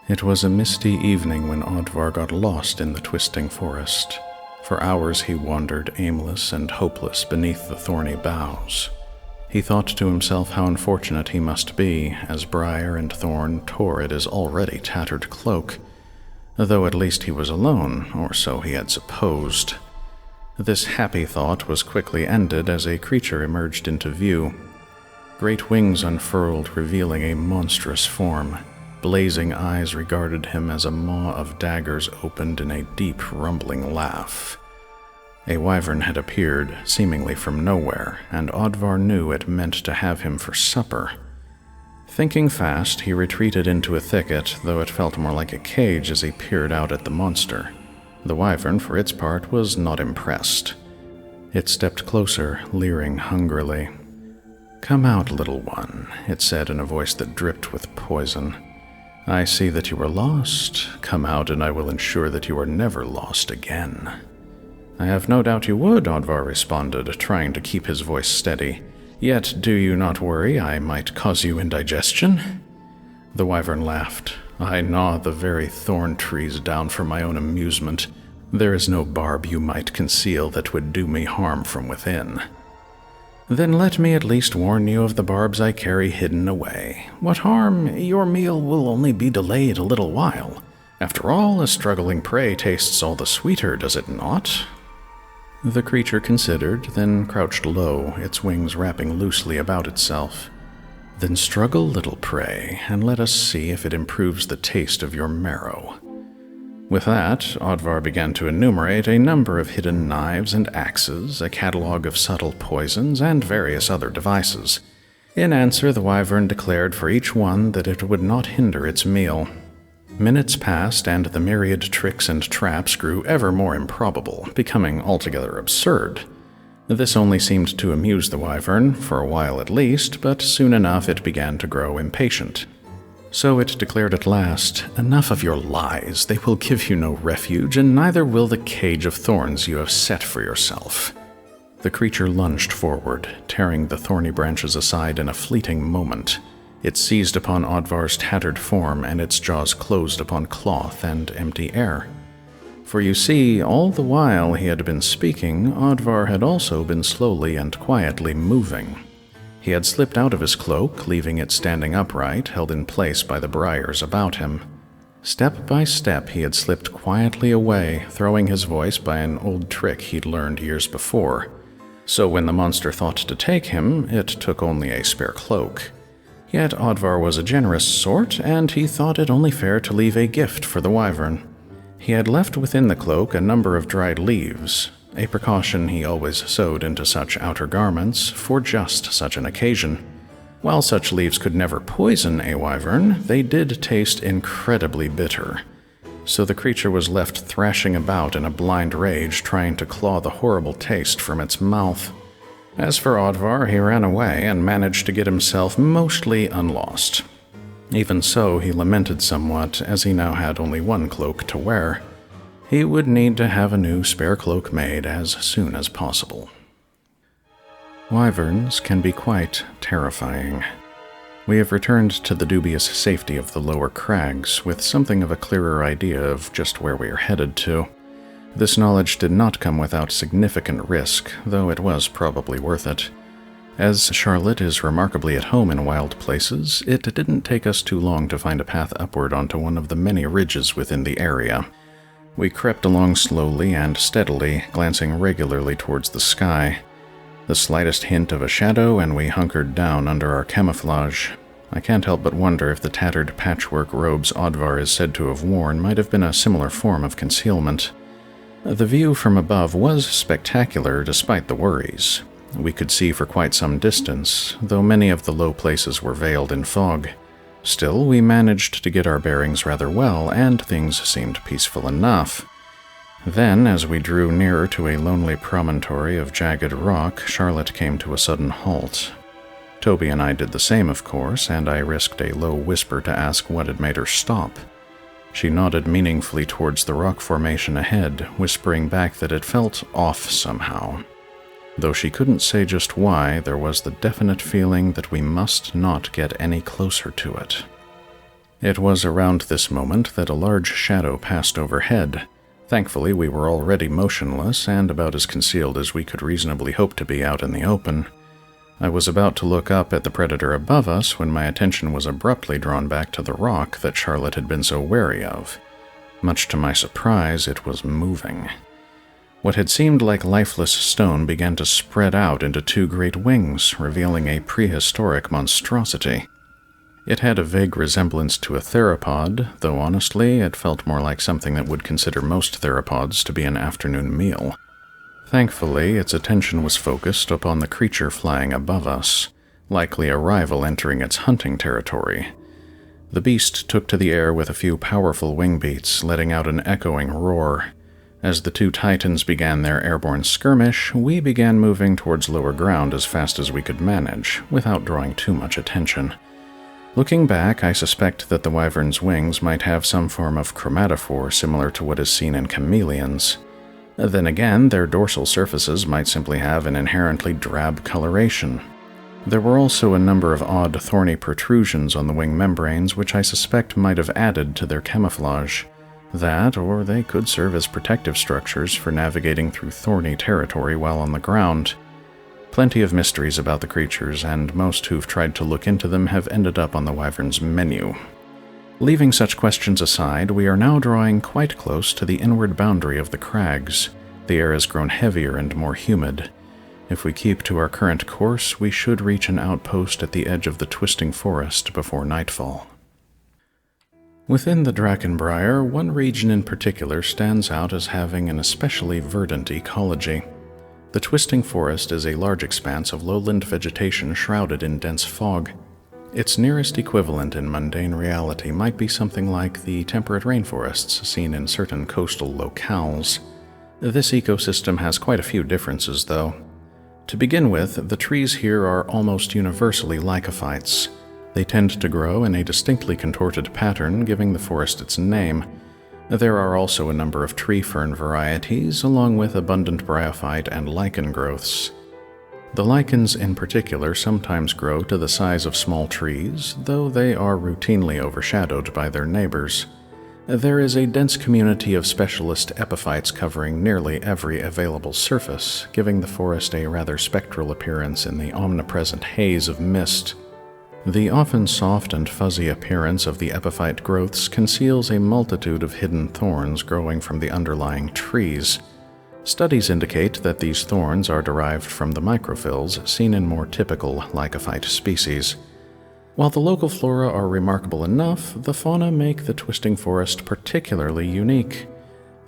It was a misty evening when Oddvar got lost in the twisting forest. For hours he wandered aimless and hopeless beneath the thorny boughs. He thought to himself how unfortunate he must be, as briar and thorn tore at his already tattered cloak, though at least he was alone, or so he had supposed. This happy thought was quickly ended as a creature emerged into view. Great wings unfurled, revealing a monstrous form. Blazing eyes regarded him as a maw of daggers opened in a deep, rumbling laugh. A wyvern had appeared, seemingly from nowhere, and Oddvar knew it meant to have him for supper. Thinking fast, he retreated into a thicket, though it felt more like a cage as he peered out at the monster. The wyvern, for its part, was not impressed. It stepped closer, leering hungrily. "Come out, little one," it said in a voice that dripped with poison. "I see that you are lost. Come out and I will ensure that you are never lost again." "I have no doubt you would," Oddvar responded, trying to keep his voice steady. "Yet do you not worry I might cause you indigestion?" The wyvern laughed. "I gnaw the very thorn trees down for my own amusement. There is no barb you might conceal that would do me harm from within." "Then let me at least warn you of the barbs I carry hidden away. What harm? Your meal will only be delayed a little while. After all, a struggling prey tastes all the sweeter, does it not?" The creature considered, then crouched low, its wings wrapping loosely about itself. "Then struggle, little prey, and let us see if it improves the taste of your marrow." With that, Oddvar began to enumerate a number of hidden knives and axes, a catalogue of subtle poisons, and various other devices. In answer, the wyvern declared for each one that it would not hinder its meal. Minutes passed, and the myriad tricks and traps grew ever more improbable, becoming altogether absurd. This only seemed to amuse the wyvern, for a while at least, but soon enough it began to grow impatient. So it declared at last, "Enough of your lies. They will give you no refuge, and neither will the cage of thorns you have set for yourself." The creature lunged forward, tearing the thorny branches aside in a fleeting moment. It seized upon Oddvar's tattered form, and its jaws closed upon cloth and empty air. For you see, all the while he had been speaking, Oddvar had also been slowly and quietly moving. He had slipped out of his cloak, leaving it standing upright, held in place by the briars about him. Step by step he had slipped quietly away, throwing his voice by an old trick he'd learned years before. So when the monster thought to take him, it took only a spare cloak. Yet Oddvar was a generous sort, and he thought it only fair to leave a gift for the wyvern. He had left within the cloak a number of dried leaves, a precaution he always sewed into such outer garments for just such an occasion. While such leaves could never poison a wyvern, they did taste incredibly bitter. So the creature was left thrashing about in a blind rage, trying to claw the horrible taste from its mouth. As for Oddvar, he ran away and managed to get himself mostly unlost. Even so, he lamented somewhat, as he now had only one cloak to wear. He would need to have a new spare cloak made as soon as possible. Wyverns can be quite terrifying. We have returned to the dubious safety of the lower crags, with something of a clearer idea of just where we are headed to. This knowledge did not come without significant risk, though it was probably worth it. As Charlotte is remarkably at home in wild places, it didn't take us too long to find a path upward onto one of the many ridges within the area. We crept along slowly and steadily, glancing regularly towards the sky. The slightest hint of a shadow, and we hunkered down under our camouflage. I can't help but wonder if the tattered patchwork robes Oddvar is said to have worn might have been a similar form of concealment. The view from above was spectacular despite the worries. We could see for quite some distance, though many of the low places were veiled in fog. Still, we managed to get our bearings rather well, and things seemed peaceful enough. Then, as we drew nearer to a lonely promontory of jagged rock, Charlotte came to a sudden halt. Toby and I did the same, of course, and I risked a low whisper to ask what had made her stop. She nodded meaningfully towards the rock formation ahead, whispering back that it felt off somehow. Though she couldn't say just why, there was the definite feeling that we must not get any closer to it. It was around this moment that a large shadow passed overhead. Thankfully, we were already motionless and about as concealed as we could reasonably hope to be out in the open. I was about to look up at the predator above us when my attention was abruptly drawn back to the rock that Charlotte had been so wary of. Much to my surprise, it was moving. What had seemed like lifeless stone began to spread out into two great wings, revealing a prehistoric monstrosity. It had a vague resemblance to a theropod, though honestly, it felt more like something that would consider most theropods to be an afternoon meal. Thankfully, its attention was focused upon the creature flying above us, likely a rival entering its hunting territory. The beast took to the air with a few powerful wing beats, letting out an echoing roar. As the two titans began their airborne skirmish, we began moving towards lower ground as fast as we could manage, without drawing too much attention. Looking back, I suspect that the wyvern's wings might have some form of chromatophore similar to what is seen in chameleons. Then again, their dorsal surfaces might simply have an inherently drab coloration. There were also a number of odd thorny protrusions on the wing membranes which I suspect might have added to their camouflage. That, or they could serve as protective structures for navigating through thorny territory while on the ground. Plenty of mysteries about the creatures, and most who've tried to look into them have ended up on the wyvern's menu. Leaving such questions aside, we are now drawing quite close to the inward boundary of the crags. The air has grown heavier and more humid. If we keep to our current course, we should reach an outpost at the edge of the twisting forest before nightfall. Within the Drakenbriar, one region in particular stands out as having an especially verdant ecology. The twisting forest is a large expanse of lowland vegetation shrouded in dense fog. Its nearest equivalent in mundane reality might be something like the temperate rainforests seen in certain coastal locales. This ecosystem has quite a few differences, though. To begin with, the trees here are almost universally lycophytes. They tend to grow in a distinctly contorted pattern, giving the forest its name. There are also a number of tree fern varieties, along with abundant bryophyte and lichen growths. The lichens in particular sometimes grow to the size of small trees, though they are routinely overshadowed by their neighbors. There is a dense community of specialist epiphytes covering nearly every available surface, giving the forest a rather spectral appearance in the omnipresent haze of mist. The often soft and fuzzy appearance of the epiphyte growths conceals a multitude of hidden thorns growing from the underlying trees. Studies indicate that these thorns are derived from the microphyls seen in more typical lycophyte species. While the local flora are remarkable enough, the fauna make the twisting forest particularly unique.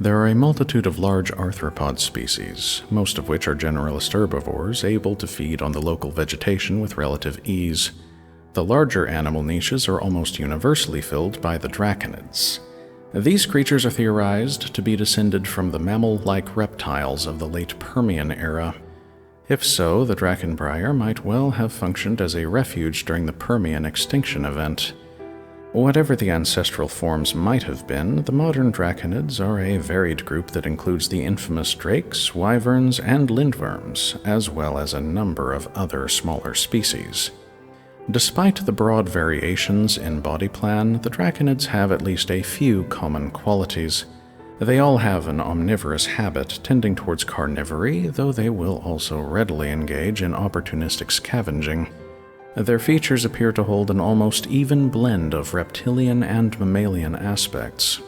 There are a multitude of large arthropod species, most of which are generalist herbivores able to feed on the local vegetation with relative ease. The larger animal niches are almost universally filled by the draconids. These creatures are theorized to be descended from the mammal-like reptiles of the late Permian era. If so, the Drakenbriar might well have functioned as a refuge during the Permian extinction event. Whatever the ancestral forms might have been, the modern draconids are a varied group that includes the infamous drakes, wyverns, and lindworms, as well as a number of other smaller species. Despite the broad variations in body plan, the draconids have at least a few common qualities. They all have an omnivorous habit tending towards carnivory, though they will also readily engage in opportunistic scavenging. Their features appear to hold an almost even blend of reptilian and mammalian aspects.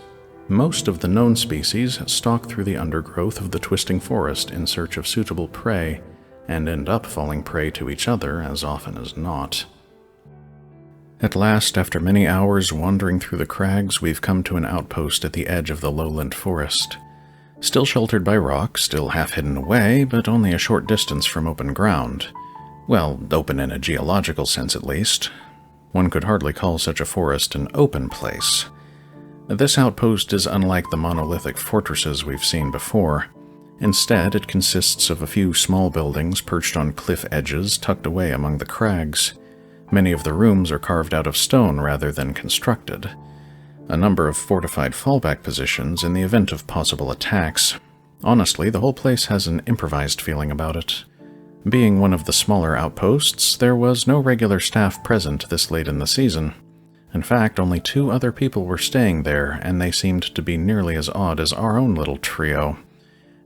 Most of the known species stalk through the undergrowth of the twisting forest in search of suitable prey, and end up falling prey to each other as often as not. At last, after many hours wandering through the crags, we've come to an outpost at the edge of the lowland forest. Still sheltered by rock, still half hidden away, but only a short distance from open ground. Well, open in a geological sense at least. One could hardly call such a forest an open place. This outpost is unlike the monolithic fortresses we've seen before. Instead, it consists of a few small buildings perched on cliff edges tucked away among the crags. Many of the rooms are carved out of stone rather than constructed. A number of fortified fallback positions in the event of possible attacks. Honestly, the whole place has an improvised feeling about it. Being one of the smaller outposts, there was no regular staff present this late in the season. In fact, only 2 other people were staying there, and they seemed to be nearly as odd as our own little trio.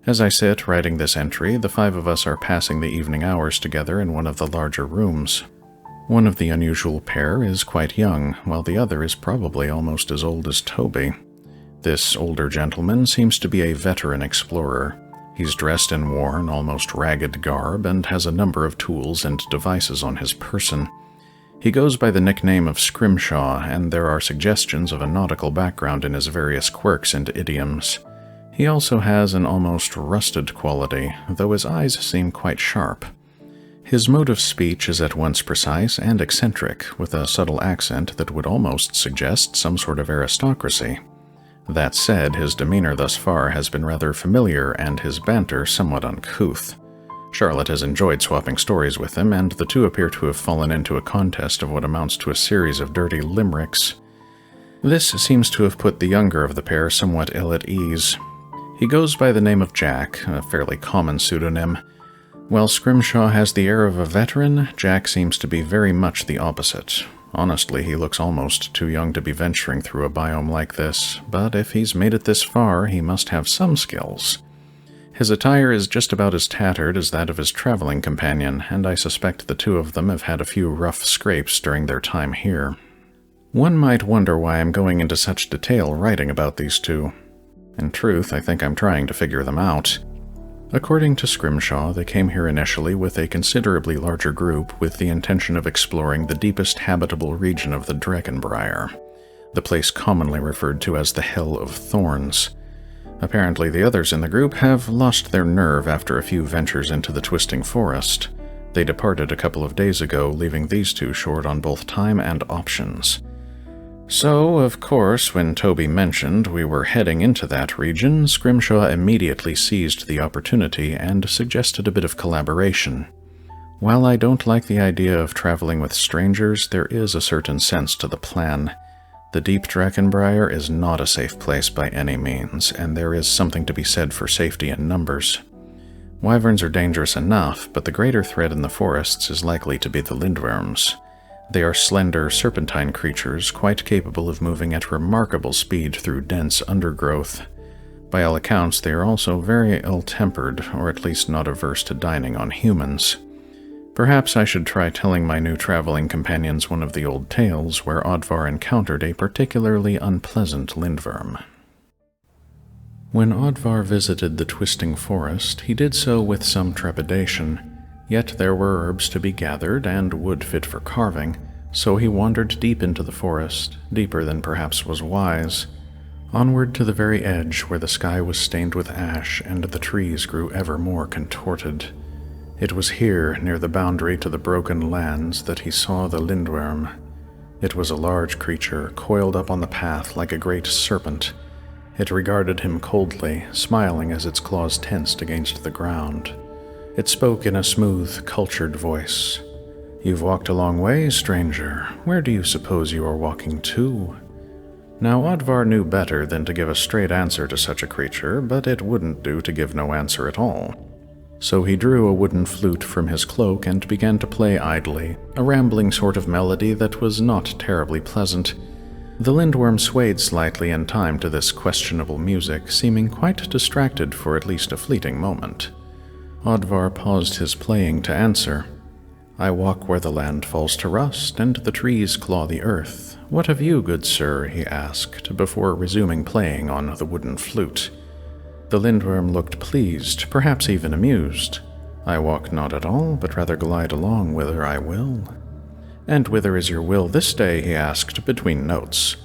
As I sit writing this entry, the 5 of us are passing the evening hours together in one of the larger rooms. One of the unusual pair is quite young, while the other is probably almost as old as Toby. This older gentleman seems to be a veteran explorer. He's dressed in worn, almost ragged garb and has a number of tools and devices on his person. He goes by the nickname of Scrimshaw, and there are suggestions of a nautical background in his various quirks and idioms. He also has an almost rusted quality, though his eyes seem quite sharp. His mode of speech is at once precise and eccentric, with a subtle accent that would almost suggest some sort of aristocracy. That said, his demeanor thus far has been rather familiar and his banter somewhat uncouth. Charlotte has enjoyed swapping stories with him, and the two appear to have fallen into a contest of what amounts to a series of dirty limericks. This seems to have put the younger of the pair somewhat ill at ease. He goes by the name of Jack, a fairly common pseudonym. While Scrimshaw has the air of a veteran, Jack seems to be very much the opposite. Honestly, he looks almost too young to be venturing through a biome like this, but if he's made it this far, he must have some skills. His attire is just about as tattered as that of his traveling companion, and I suspect the two of them have had a few rough scrapes during their time here. One might wonder why I'm going into such detail writing about these two. In truth, I think I'm trying to figure them out. According to Scrimshaw, they came here initially with a considerably larger group with the intention of exploring the deepest habitable region of the Drakenbriar, the place commonly referred to as the Hell of Thorns. Apparently the others in the group have lost their nerve after a few ventures into the Twisting Forest. They departed a couple of days ago, leaving these two short on both time and options. So, of course, when Toby mentioned we were heading into that region, Scrimshaw immediately seized the opportunity and suggested a bit of collaboration. While I don't like the idea of traveling with strangers, there is a certain sense to the plan. The deep Drakenbriar is not a safe place by any means, and there is something to be said for safety in numbers. Wyverns are dangerous enough, but the greater threat in the forests is likely to be the lindworms. They are slender, serpentine creatures, quite capable of moving at remarkable speed through dense undergrowth. By all accounts, they are also very ill-tempered, or at least not averse to dining on humans. Perhaps I should try telling my new traveling companions one of the old tales where Oddvar encountered a particularly unpleasant lindworm. When Oddvar visited the Twisting Forest, he did so with some trepidation. Yet there were herbs to be gathered and wood fit for carving, so he wandered deep into the forest, deeper than perhaps was wise, onward to the very edge where the sky was stained with ash and the trees grew ever more contorted. It was here, near the boundary to the Broken Lands, that he saw the lindworm. It was a large creature, coiled up on the path like a great serpent. It regarded him coldly, smiling as its claws tensed against the ground. It spoke in a smooth, cultured voice. "You've walked a long way, stranger. Where do you suppose you are walking to?" Now, Oddvar knew better than to give a straight answer to such a creature, but it wouldn't do to give no answer at all. So he drew a wooden flute from his cloak and began to play idly, a rambling sort of melody that was not terribly pleasant. The lindworm swayed slightly in time to this questionable music, seeming quite distracted for at least a fleeting moment. Oddvar paused his playing to answer. "I walk where the land falls to rust, and the trees claw the earth. What have you, good sir?" he asked, before resuming playing on the wooden flute. The lindworm looked pleased, perhaps even amused. "I walk not at all, but rather glide along whither I will." "And whither is your will this day?" he asked, between notes.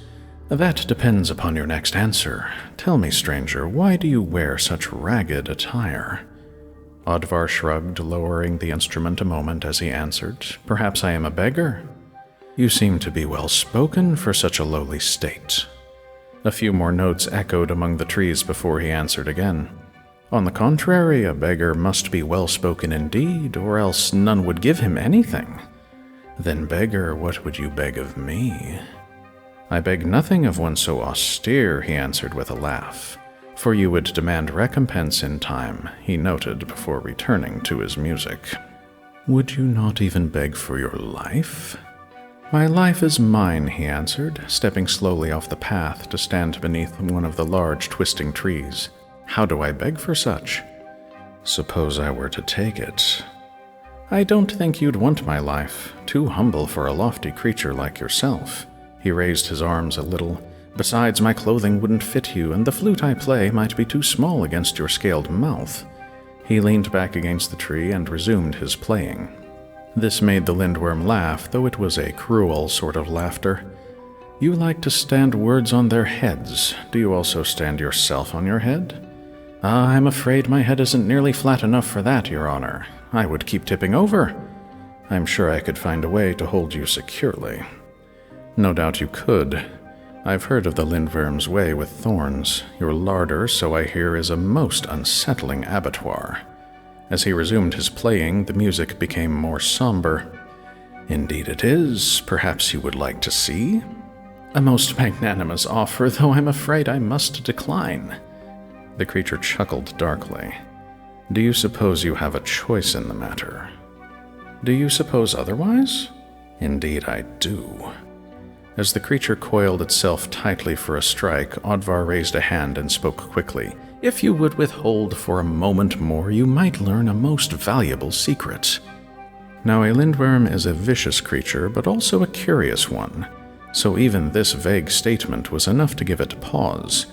"That depends upon your next answer. Tell me, stranger, why do you wear such ragged attire?" Oddvar shrugged, lowering the instrument a moment as he answered, "Perhaps I am a beggar?" "You seem to be well-spoken for such a lowly state." A few more notes echoed among the trees before he answered again. "On the contrary, a beggar must be well-spoken indeed, or else none would give him anything." "Then, beggar, what would you beg of me?" "I beg nothing of one so austere," he answered with a laugh. "For you would demand recompense in time," he noted before returning to his music. "Would you not even beg for your life?" "My life is mine," he answered, stepping slowly off the path to stand beneath one of the large twisting trees. "How do I beg for such?" Suppose I were to take it. I don't think you'd want my life. Too humble for a lofty creature like yourself. He raised his arms a little. Besides, my clothing wouldn't fit you, and the flute I play might be too small against your scaled mouth. He leaned back against the tree and resumed his playing. This made the lindworm laugh, though it was a cruel sort of laughter. You like to stand words on their heads. Do you also stand yourself on your head? I'm afraid my head isn't nearly flat enough for that, Your Honor. I would keep tipping over. I'm sure I could find a way to hold you securely. No doubt you could. I've heard of the lindworm's way with thorns. Your larder, so I hear, is a most unsettling abattoir. As he resumed his playing, the music became more somber. Indeed it is. Perhaps you would like to see? A most magnanimous offer, though I'm afraid I must decline. The creature chuckled darkly. Do you suppose you have a choice in the matter? Do you suppose otherwise? Indeed I do. As the creature coiled itself tightly for a strike, Oddvar raised a hand and spoke quickly. If you would withhold for a moment more, you might learn a most valuable secret. Now, a lindworm is a vicious creature, but also a curious one, so even this vague statement was enough to give it pause.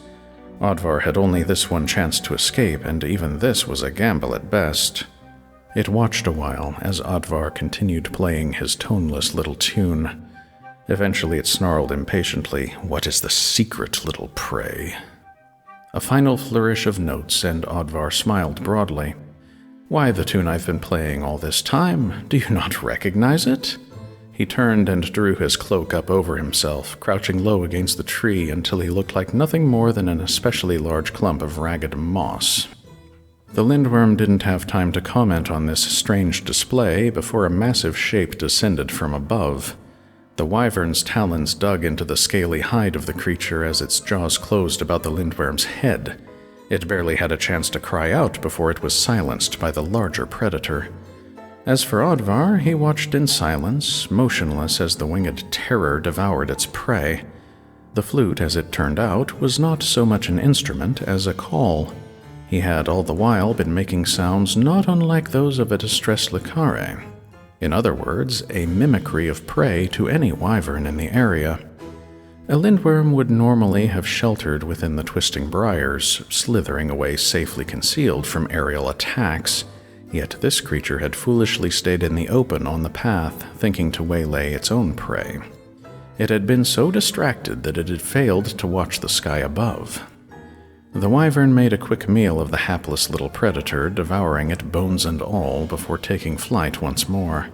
Oddvar had only this one chance to escape, and even this was a gamble at best. It watched a while as Oddvar continued playing his toneless little tune. Eventually it snarled impatiently, "What is the secret, little prey?" A final flourish of notes, and Oddvar smiled broadly. "Why, the tune I've been playing all this time. Do you not recognize it?" He turned and drew his cloak up over himself, crouching low against the tree until he looked like nothing more than an especially large clump of ragged moss. The lindworm didn't have time to comment on this strange display before a massive shape descended from above. The wyvern's talons dug into the scaly hide of the creature as its jaws closed about the lindworm's head. It barely had a chance to cry out before it was silenced by the larger predator. As for Oddvar, he watched in silence, motionless as the winged terror devoured its prey. The flute, as it turned out, was not so much an instrument as a call. He had all the while been making sounds not unlike those of a distressed licare. In other words, a mimicry of prey to any wyvern in the area. A lindworm would normally have sheltered within the twisting briars, slithering away safely concealed from aerial attacks, yet this creature had foolishly stayed in the open on the path, thinking to waylay its own prey. It had been so distracted that it had failed to watch the sky above. The wyvern made a quick meal of the hapless little predator, devouring it bones and all before taking flight once more.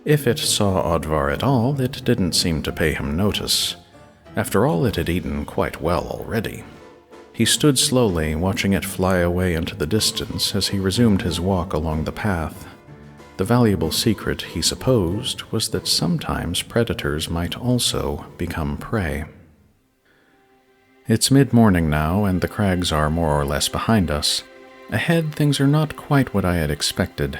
If it saw Oddvar at all, it didn't seem to pay him notice. After all, it had eaten quite well already. He stood slowly, watching it fly away into the distance as he resumed his walk along the path. The valuable secret, he supposed, was that sometimes predators might also become prey. It's mid-morning now, and the crags are more or less behind us. Ahead, things are not quite what I had expected.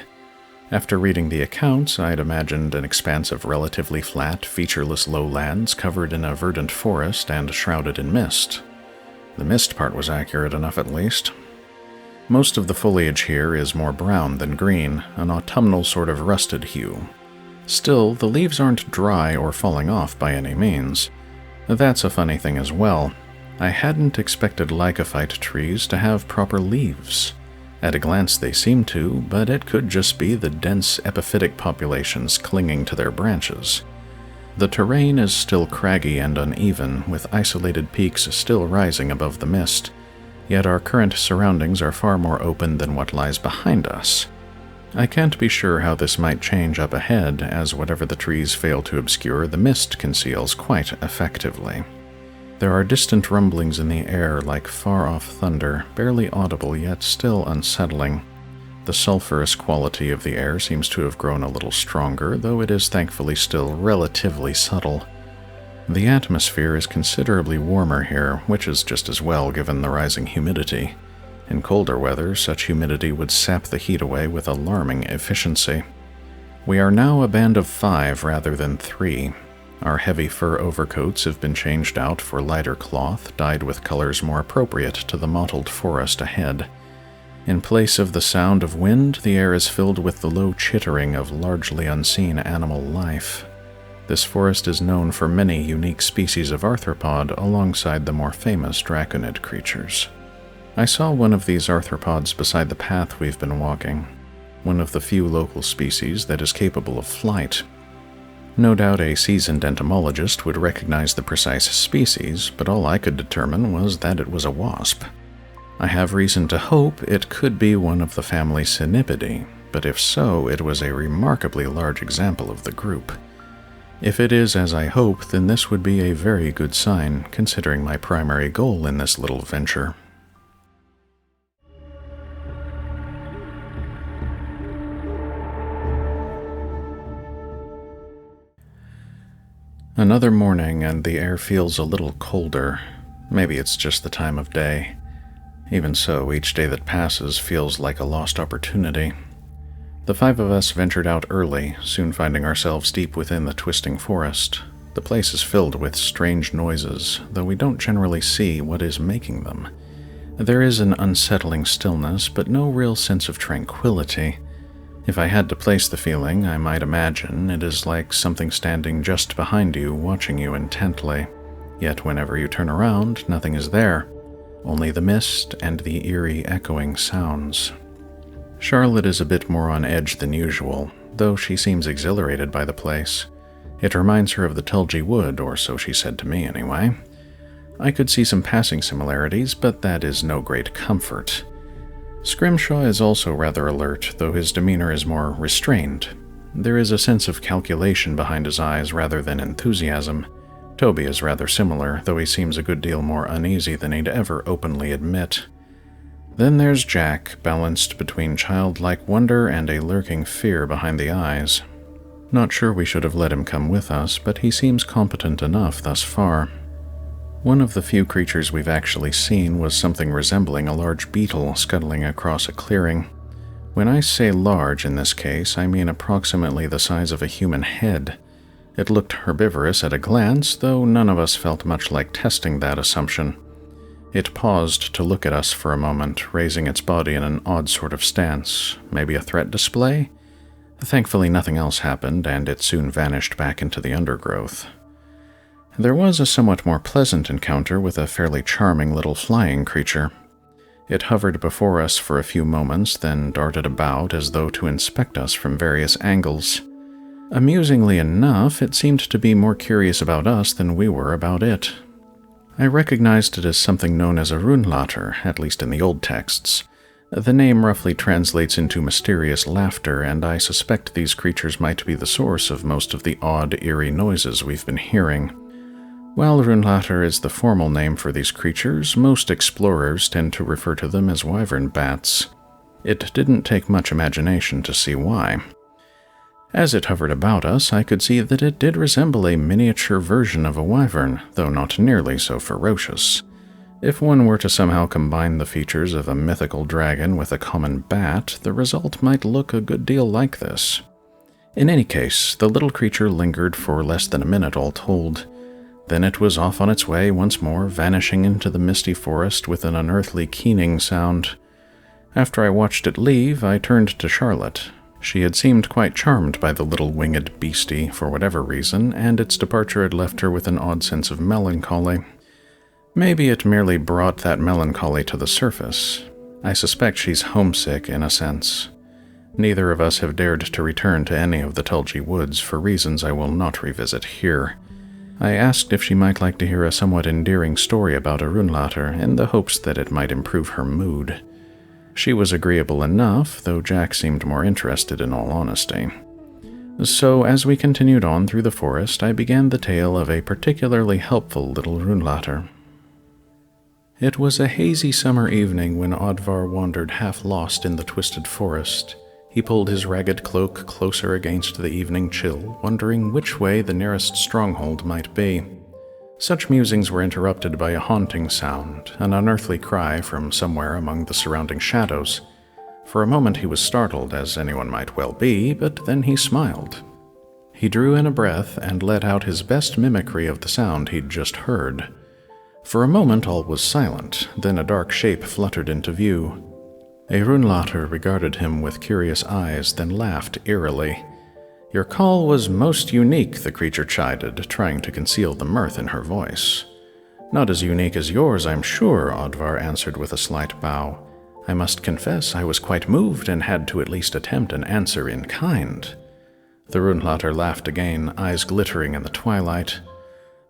After reading the accounts, I'd imagined an expanse of relatively flat, featureless lowlands covered in a verdant forest and shrouded in mist. The mist part was accurate enough, at least. Most of the foliage here is more brown than green, an autumnal sort of rusted hue. Still, the leaves aren't dry or falling off by any means. That's a funny thing as well. I hadn't expected lycophyte trees to have proper leaves. At a glance they seem to, but it could just be the dense epiphytic populations clinging to their branches. The terrain is still craggy and uneven, with isolated peaks still rising above the mist, yet our current surroundings are far more open than what lies behind us. I can't be sure how this might change up ahead, as whatever the trees fail to obscure, the mist conceals quite effectively. There are distant rumblings in the air like far-off thunder, barely audible yet still unsettling. The sulphurous quality of the air seems to have grown a little stronger, though it is thankfully still relatively subtle. The atmosphere is considerably warmer here, which is just as well given the rising humidity. In colder weather, such humidity would sap the heat away with alarming efficiency. We are now a band of 5 rather than 3. Our heavy fur overcoats have been changed out for lighter cloth, dyed with colors more appropriate to the mottled forest ahead. In place of the sound of wind, the air is filled with the low chittering of largely unseen animal life. This forest is known for many unique species of arthropod alongside the more famous draconid creatures. I saw one of these arthropods beside the path we've been walking, one of the few local species that is capable of flight. No doubt a seasoned entomologist would recognize the precise species, but all I could determine was that it was a wasp. I have reason to hope it could be one of the family Cynipidae, but if so, it was a remarkably large example of the group. If it is as I hope, then this would be a very good sign, considering my primary goal in this little venture. Another morning, and the air feels a little colder. Maybe it's just the time of day. Even so, each day that passes feels like a lost opportunity. The 5 of us ventured out early, soon finding ourselves deep within the twisting forest. The place is filled with strange noises, though we don't generally see what is making them. There is an unsettling stillness, but no real sense of tranquility. If I had to place the feeling, I might imagine it is like something standing just behind you, watching you intently. Yet whenever you turn around, nothing is there. Only the mist and the eerie echoing sounds. Charlotte is a bit more on edge than usual, though she seems exhilarated by the place. It reminds her of the Tulgey Wood, or so she said to me anyway. I could see some passing similarities, but that is no great comfort. Scrimshaw is also rather alert, though his demeanor is more restrained. There is a sense of calculation behind his eyes rather than enthusiasm. Toby is rather similar, though he seems a good deal more uneasy than he'd ever openly admit. Then there's Jack, balanced between childlike wonder and a lurking fear behind the eyes. Not sure we should have let him come with us, but he seems competent enough thus far. One of the few creatures we've actually seen was something resembling a large beetle scuttling across a clearing. When I say large in this case, I mean approximately the size of a human head. It looked herbivorous at a glance, though none of us felt much like testing that assumption. It paused to look at us for a moment, raising its body in an odd sort of stance. Maybe a threat display? Thankfully nothing else happened, and it soon vanished back into the undergrowth. There was a somewhat more pleasant encounter with a fairly charming little flying creature. It hovered before us for a few moments, then darted about as though to inspect us from various angles. Amusingly enough, it seemed to be more curious about us than we were about it. I recognized it as something known as a runelater, at least in the old texts. The name roughly translates into mysterious laughter, and I suspect these creatures might be the source of most of the odd, eerie noises we've been hearing. While runelater is the formal name for these creatures, most explorers tend to refer to them as wyvern bats. It didn't take much imagination to see why. As it hovered about us, I could see that it did resemble a miniature version of a wyvern, though not nearly so ferocious. If one were to somehow combine the features of a mythical dragon with a common bat, the result might look a good deal like this. In any case, the little creature lingered for less than a minute all told. Then it was off on its way once more, vanishing into the misty forest with an unearthly keening sound. After I watched it leave, I turned to Charlotte. She had seemed quite charmed by the little winged beastie for whatever reason, and its departure had left her with an odd sense of melancholy. Maybe it merely brought that melancholy to the surface. I suspect she's homesick in a sense. Neither of us have dared to return to any of the Tulgey Woods for reasons I will not revisit here. I asked if she might like to hear a somewhat endearing story about a runelater, in the hopes that it might improve her mood. She was agreeable enough, though Jack seemed more interested in all honesty. So, as we continued on through the forest, I began the tale of a particularly helpful little runelater. It was a hazy summer evening when Oddvar wandered half lost in the twisted forest. He pulled his ragged cloak closer against the evening chill, wondering which way the nearest stronghold might be. Such musings were interrupted by a haunting sound, an unearthly cry from somewhere among the surrounding shadows. For a moment he was startled, as anyone might well be, but then he smiled. He drew in a breath and let out his best mimicry of the sound he'd just heard. For a moment all was silent, then a dark shape fluttered into view. A Runelater regarded him with curious eyes, then laughed eerily. Your call was most unique, the creature chided, trying to conceal the mirth in her voice. Not as unique as yours, I'm sure, Oddvar answered with a slight bow. I must confess I was quite moved and had to at least attempt an answer in kind. The Runelater laughed again, eyes glittering in the twilight.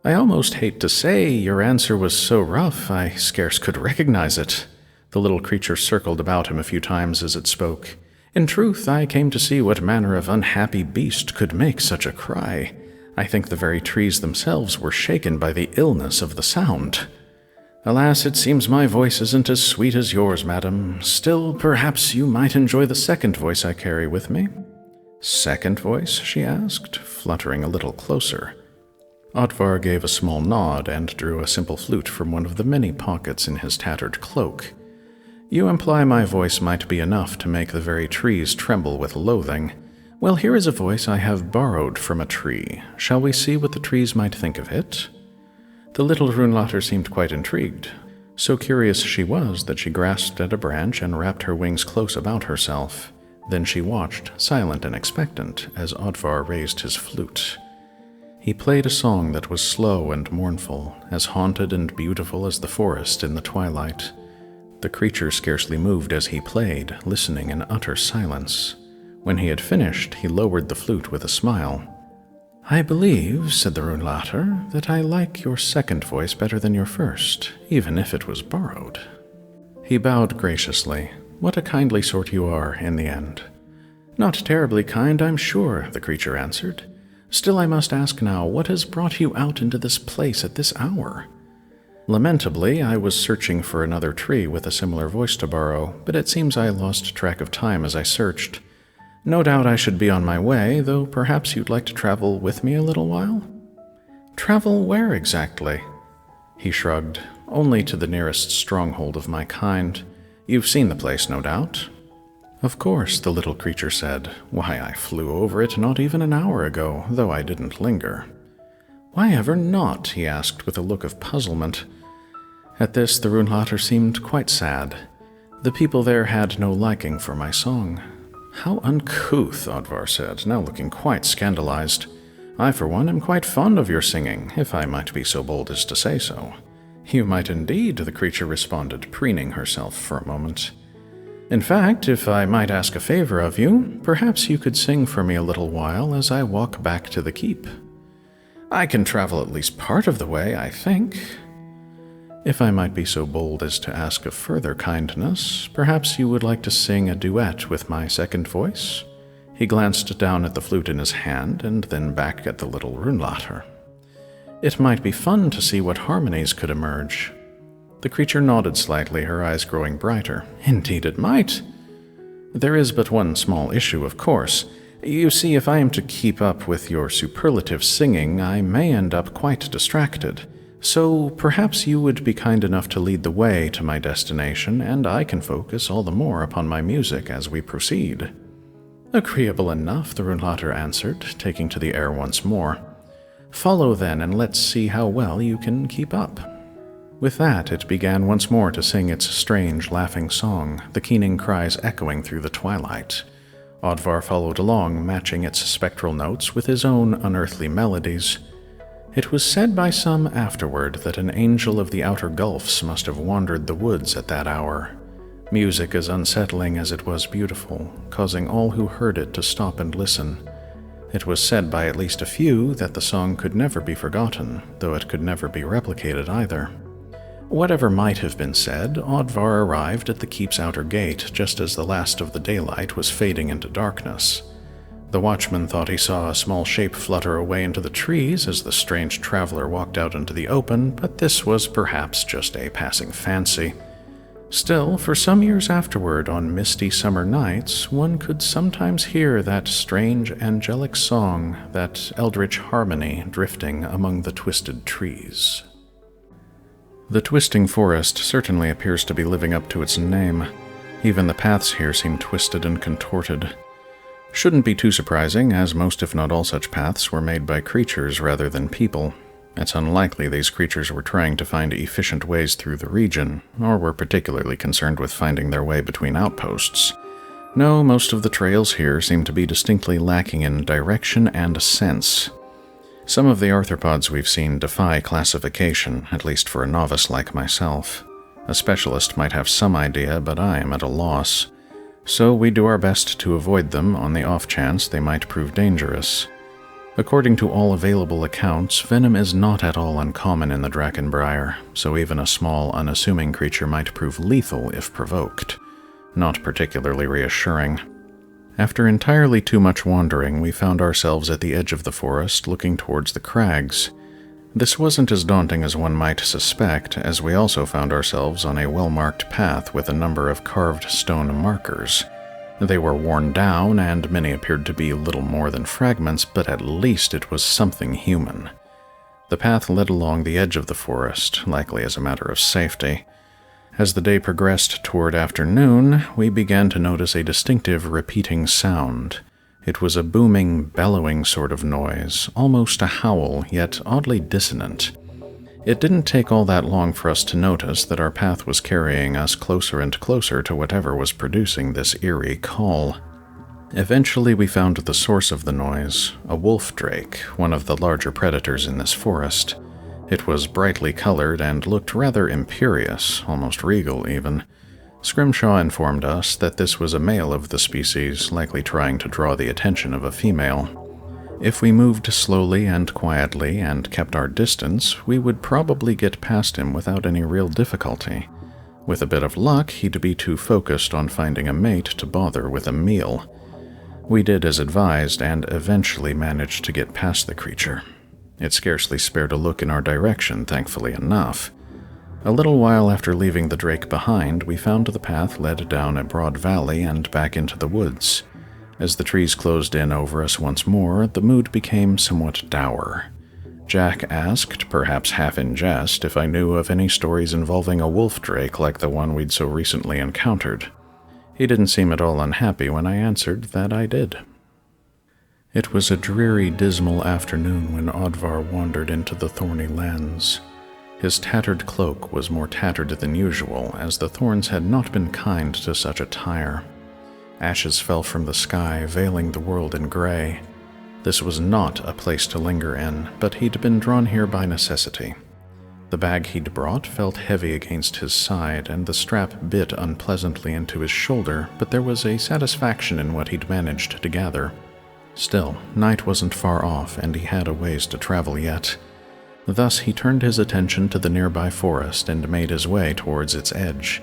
I almost hate to say your answer was so rough I scarce could recognize it. The little creature circled about him a few times as it spoke. In truth, I came to see what manner of unhappy beast could make such a cry. I think the very trees themselves were shaken by the illness of the sound. Alas, it seems my voice isn't as sweet as yours, madam. Still, perhaps you might enjoy the second voice I carry with me. Second voice? She asked, fluttering a little closer. Oddvar gave a small nod and drew a simple flute from one of the many pockets in his tattered cloak. You imply my voice might be enough to make the very trees tremble with loathing. Well, here is a voice I have borrowed from a tree. Shall we see what the trees might think of it? The little Runelater seemed quite intrigued. So curious she was that she grasped at a branch and wrapped her wings close about herself. Then she watched, silent and expectant, as Oddvar raised his flute. He played a song that was slow and mournful, as haunted and beautiful as the forest in the twilight. The creature scarcely moved as he played, listening in utter silence. When he had finished, he lowered the flute with a smile. I believe, said the Runelater, that I like your second voice better than your first, even if it was borrowed. He bowed graciously. What a kindly sort you are, in the end. Not terribly kind, I'm sure, the creature answered. Still, I must ask now, what has brought you out into this place at this hour? Lamentably, I was searching for another tree with a similar voice to borrow, but it seems I lost track of time as I searched. No doubt I should be on my way, though perhaps you'd like to travel with me a little while? Travel where exactly? He shrugged. Only to the nearest stronghold of my kind. You've seen the place, no doubt? Of course, the little creature said. Why, I flew over it not even an hour ago, though I didn't linger. Why ever not? He asked with a look of puzzlement. At this, the Runelater seemed quite sad. The people there had no liking for my song. How uncouth, Oddvar said, now looking quite scandalized. I, for one, am quite fond of your singing, if I might be so bold as to say so. You might indeed, the creature responded, preening herself for a moment. In fact, if I might ask a favor of you, perhaps you could sing for me a little while as I walk back to the keep. I can travel at least part of the way, I think. If I might be so bold as to ask a further kindness, perhaps you would like to sing a duet with my second voice? He glanced down at the flute in his hand and then back at the little Runelater. It might be fun to see what harmonies could emerge. The creature nodded slightly, her eyes growing brighter. Indeed it might. There is but one small issue, of course. You see, if I am to keep up with your superlative singing, I may end up quite distracted. So perhaps you would be kind enough to lead the way to my destination, and I can focus all the more upon my music as we proceed. Agreeable enough, the Runelater answered, taking to the air once more. Follow then, and let's see how well you can keep up. With that, it began once more to sing its strange, laughing song, the keening cries echoing through the twilight. Oddvar followed along, matching its spectral notes with his own unearthly melodies. It was said by some afterward that an angel of the outer gulfs must have wandered the woods at that hour. Music as unsettling as it was beautiful, causing all who heard it to stop and listen. It was said by at least a few that the song could never be forgotten, though it could never be replicated either. Whatever might have been said, Oddvar arrived at the keep's outer gate just as the last of the daylight was fading into darkness. The watchman thought he saw a small shape flutter away into the trees as the strange traveler walked out into the open, but this was perhaps just a passing fancy. Still, for some years afterward, on misty summer nights, one could sometimes hear that strange angelic song, that eldritch harmony drifting among the twisted trees. The twisting forest certainly appears to be living up to its name. Even the paths here seem twisted and contorted. Shouldn't be too surprising, as most if not all such paths were made by creatures rather than people. It's unlikely these creatures were trying to find efficient ways through the region, or were particularly concerned with finding their way between outposts. No, most of the trails here seem to be distinctly lacking in direction and sense. Some of the arthropods we've seen defy classification, at least for a novice like myself. A specialist might have some idea, but I am at a loss. So we do our best to avoid them on the off chance they might prove dangerous. According to all available accounts, venom is not at all uncommon in the Drakenbriar, so even a small, unassuming creature might prove lethal if provoked. Not particularly reassuring. After entirely too much wandering, we found ourselves at the edge of the forest, looking towards the crags. This wasn't as daunting as one might suspect, as we also found ourselves on a well-marked path with a number of carved stone markers. They were worn down, and many appeared to be little more than fragments, but at least it was something human. The path led along the edge of the forest, likely as a matter of safety. As the day progressed toward afternoon, we began to notice a distinctive repeating sound. It was a booming, bellowing sort of noise, almost a howl, yet oddly dissonant. It didn't take all that long for us to notice that our path was carrying us closer and closer to whatever was producing this eerie call. Eventually we found the source of the noise, a wolf drake, one of the larger predators in this forest. It was brightly colored and looked rather imperious, almost regal even. Scrimshaw informed us that this was a male of the species, likely trying to draw the attention of a female. If we moved slowly and quietly and kept our distance, we would probably get past him without any real difficulty. With a bit of luck, he'd be too focused on finding a mate to bother with a meal. We did as advised and eventually managed to get past the creature. It scarcely spared a look in our direction, thankfully enough. A little while after leaving the drake behind, we found the path led down a broad valley and back into the woods. As the trees closed in over us once more, the mood became somewhat dour. Jack asked, perhaps half in jest, if I knew of any stories involving a wolf drake like the one we'd so recently encountered. He didn't seem at all unhappy when I answered that I did. It was a dreary, dismal afternoon when Oddvar wandered into the thorny lands. His tattered cloak was more tattered than usual, as the thorns had not been kind to such attire. Ashes fell from the sky, veiling the world in gray. This was not a place to linger in, but he'd been drawn here by necessity. The bag he'd brought felt heavy against his side, and the strap bit unpleasantly into his shoulder, but there was a satisfaction in what he'd managed to gather. Still, night wasn't far off, and he had a ways to travel yet. Thus he turned his attention to the nearby forest and made his way towards its edge.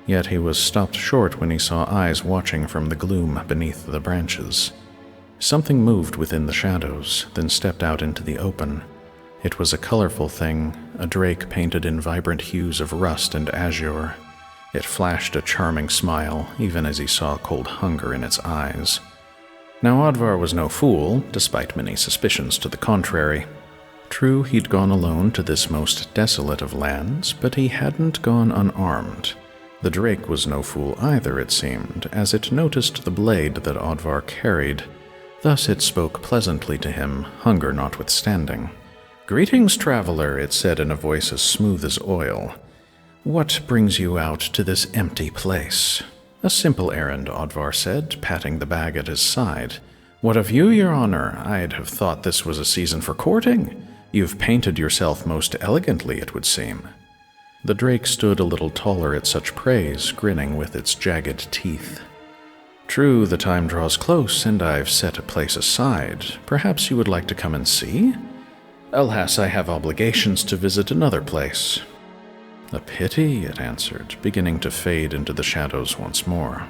Yet he was stopped short when he saw eyes watching from the gloom beneath the branches. Something moved within the shadows, then stepped out into the open. It was a colorful thing, a drake painted in vibrant hues of rust and azure. It flashed a charming smile, even as he saw cold hunger in its eyes. Now Oddvar was no fool, despite many suspicions to the contrary. True, he'd gone alone to this most desolate of lands, but he hadn't gone unarmed. The drake was no fool either, it seemed, as it noticed the blade that Oddvar carried. Thus it spoke pleasantly to him, hunger notwithstanding. "Greetings, traveler," it said in a voice as smooth as oil. "What brings you out to this empty place?" "A simple errand," Oddvar said, patting the bag at his side. "What of you, your honor? I'd have thought this was a season for courting. You've painted yourself most elegantly, it would seem." The drake stood a little taller at such praise, grinning with its jagged teeth. "True, the time draws close, and I've set a place aside. Perhaps you would like to come and see?" "Alas, I have obligations to visit another place." "A pity," it answered, beginning to fade into the shadows once more.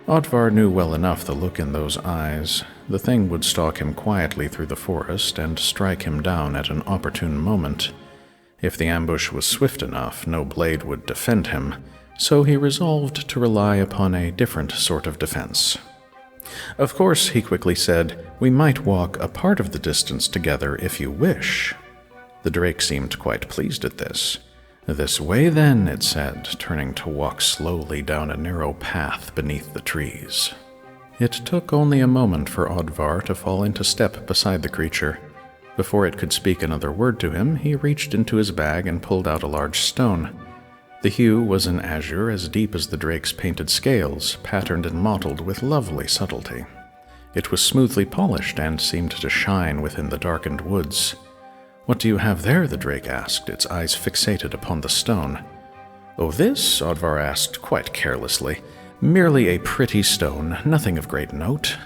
Oddvar knew well enough the look in those eyes. The thing would stalk him quietly through the forest and strike him down at an opportune moment. If the ambush was swift enough, no blade would defend him, so he resolved to rely upon a different sort of defense. "Of course," he quickly said, "we might walk a part of the distance together if you wish." The drake seemed quite pleased at this. "This way then," it said, turning to walk slowly down a narrow path beneath the trees. It took only a moment for Oddvar to fall into step beside the creature. Before it could speak another word to him, he reached into his bag and pulled out a large stone. The hue was an azure as deep as the drake's painted scales, patterned and mottled with lovely subtlety. It was smoothly polished and seemed to shine within the darkened woods. "What do you have there?" the drake asked, its eyes fixated upon the stone. "Oh, this?" Oddvar asked, quite carelessly. "Merely a pretty stone, nothing of great note."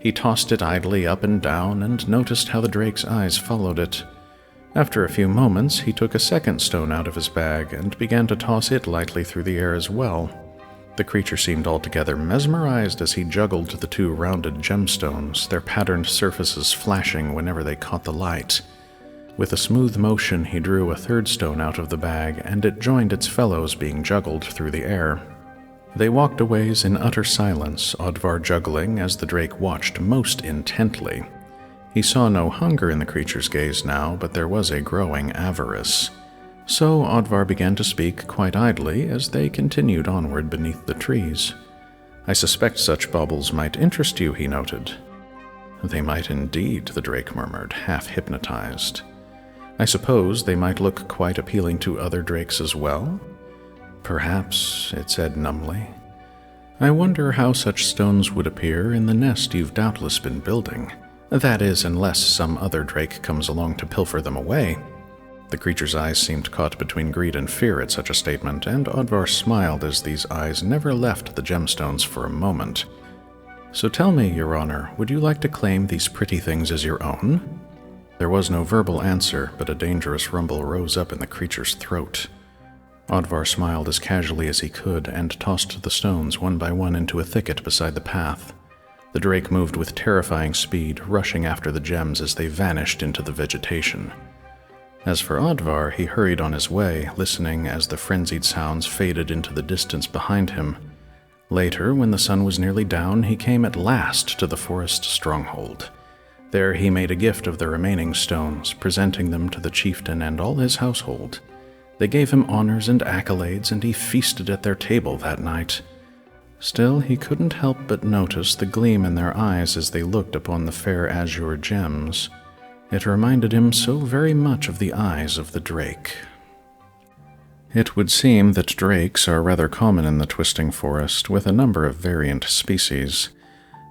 He tossed it idly up and down and noticed how the drake's eyes followed it. After a few moments, he took a second stone out of his bag and began to toss it lightly through the air as well. The creature seemed altogether mesmerized as he juggled the two rounded gemstones, their patterned surfaces flashing whenever they caught the light. With a smooth motion, he drew a third stone out of the bag, and it joined its fellows being juggled through the air. They walked a ways in utter silence, Oddvar juggling as the drake watched most intently. He saw no hunger in the creature's gaze now, but there was a growing avarice. So Oddvar began to speak quite idly as they continued onward beneath the trees. "I suspect such baubles might interest you," he noted. "They might indeed," the drake murmured, half hypnotized. "I suppose they might look quite appealing to other drakes as well?" "Perhaps," it said numbly. "I wonder how such stones would appear in the nest you've doubtless been building. That is, unless some other drake comes along to pilfer them away." The creature's eyes seemed caught between greed and fear at such a statement, and Oddvar smiled as these eyes never left the gemstones for a moment. "So tell me, Your Honor, would you like to claim these pretty things as your own?" There was no verbal answer, but a dangerous rumble rose up in the creature's throat. Oddvar smiled as casually as he could and tossed the stones one by one into a thicket beside the path. The drake moved with terrifying speed, rushing after the gems as they vanished into the vegetation. As for Oddvar, he hurried on his way, listening as the frenzied sounds faded into the distance behind him. Later, when the sun was nearly down, he came at last to the forest stronghold. There he made a gift of the remaining stones, presenting them to the chieftain and all his household. They gave him honors and accolades, and he feasted at their table that night. Still, he couldn't help but notice the gleam in their eyes as they looked upon the fair azure gems. It reminded him so very much of the eyes of the drake. It would seem that drakes are rather common in the Twisting Forest, with a number of variant species.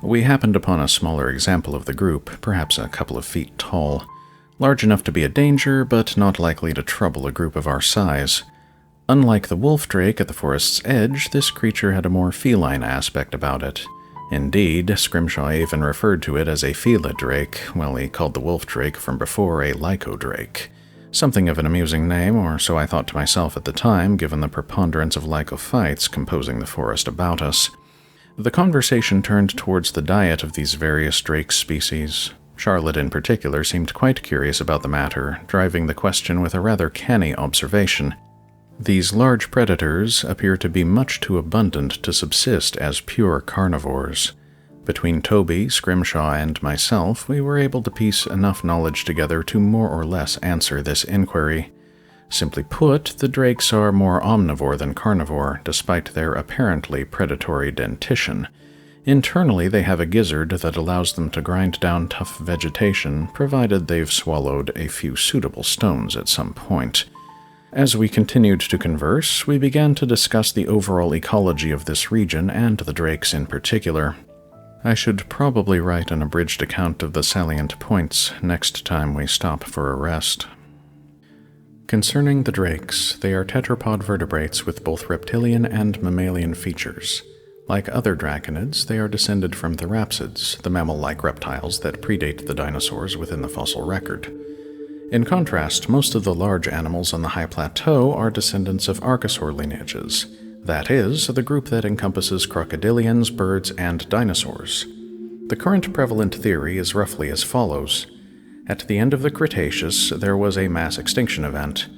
We happened upon a smaller example of the group, perhaps a couple of feet tall, large enough to be a danger, but not likely to trouble a group of our size. Unlike the wolf drake at the forest's edge, this creature had a more feline aspect about it. Indeed, Scrimshaw even referred to it as a Fela drake, while he called the wolf drake from before a Lyco drake. Something of an amusing name, or so I thought to myself at the time, given the preponderance of lycophytes composing the forest about us. The conversation turned towards the diet of these various drake species. Charlotte in particular seemed quite curious about the matter, driving the question with a rather canny observation. These large predators appear to be much too abundant to subsist as pure carnivores. Between Toby, Scrimshaw, and myself, we were able to piece enough knowledge together to more or less answer this inquiry. Simply put, the drakes are more omnivore than carnivore, despite their apparently predatory dentition. Internally, they have a gizzard that allows them to grind down tough vegetation, provided they've swallowed a few suitable stones at some point. As we continued to converse, we began to discuss the overall ecology of this region and the drakes in particular. I should probably write an abridged account of the salient points next time we stop for a rest. Concerning the drakes, they are tetrapod vertebrates with both reptilian and mammalian features. Like other draconids, they are descended from therapsids, the mammal-like reptiles that predate the dinosaurs within the fossil record. In contrast, most of the large animals on the high plateau are descendants of archosaur lineages. That is, the group that encompasses crocodilians, birds, and dinosaurs. The current prevalent theory is roughly as follows. At the end of the Cretaceous, there was a mass extinction event.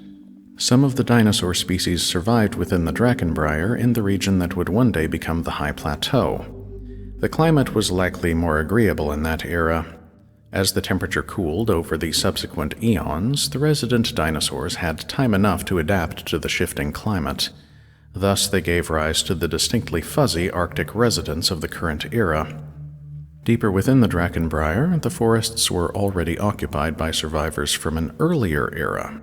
Some of the dinosaur species survived within the Drakenbriar in the region that would one day become the high plateau. The climate was likely more agreeable in that era. As the temperature cooled over the subsequent eons, the resident dinosaurs had time enough to adapt to the shifting climate. Thus, they gave rise to the distinctly fuzzy Arctic residents of the current era. Deeper within the Drakenbriar, the forests were already occupied by survivors from an earlier era.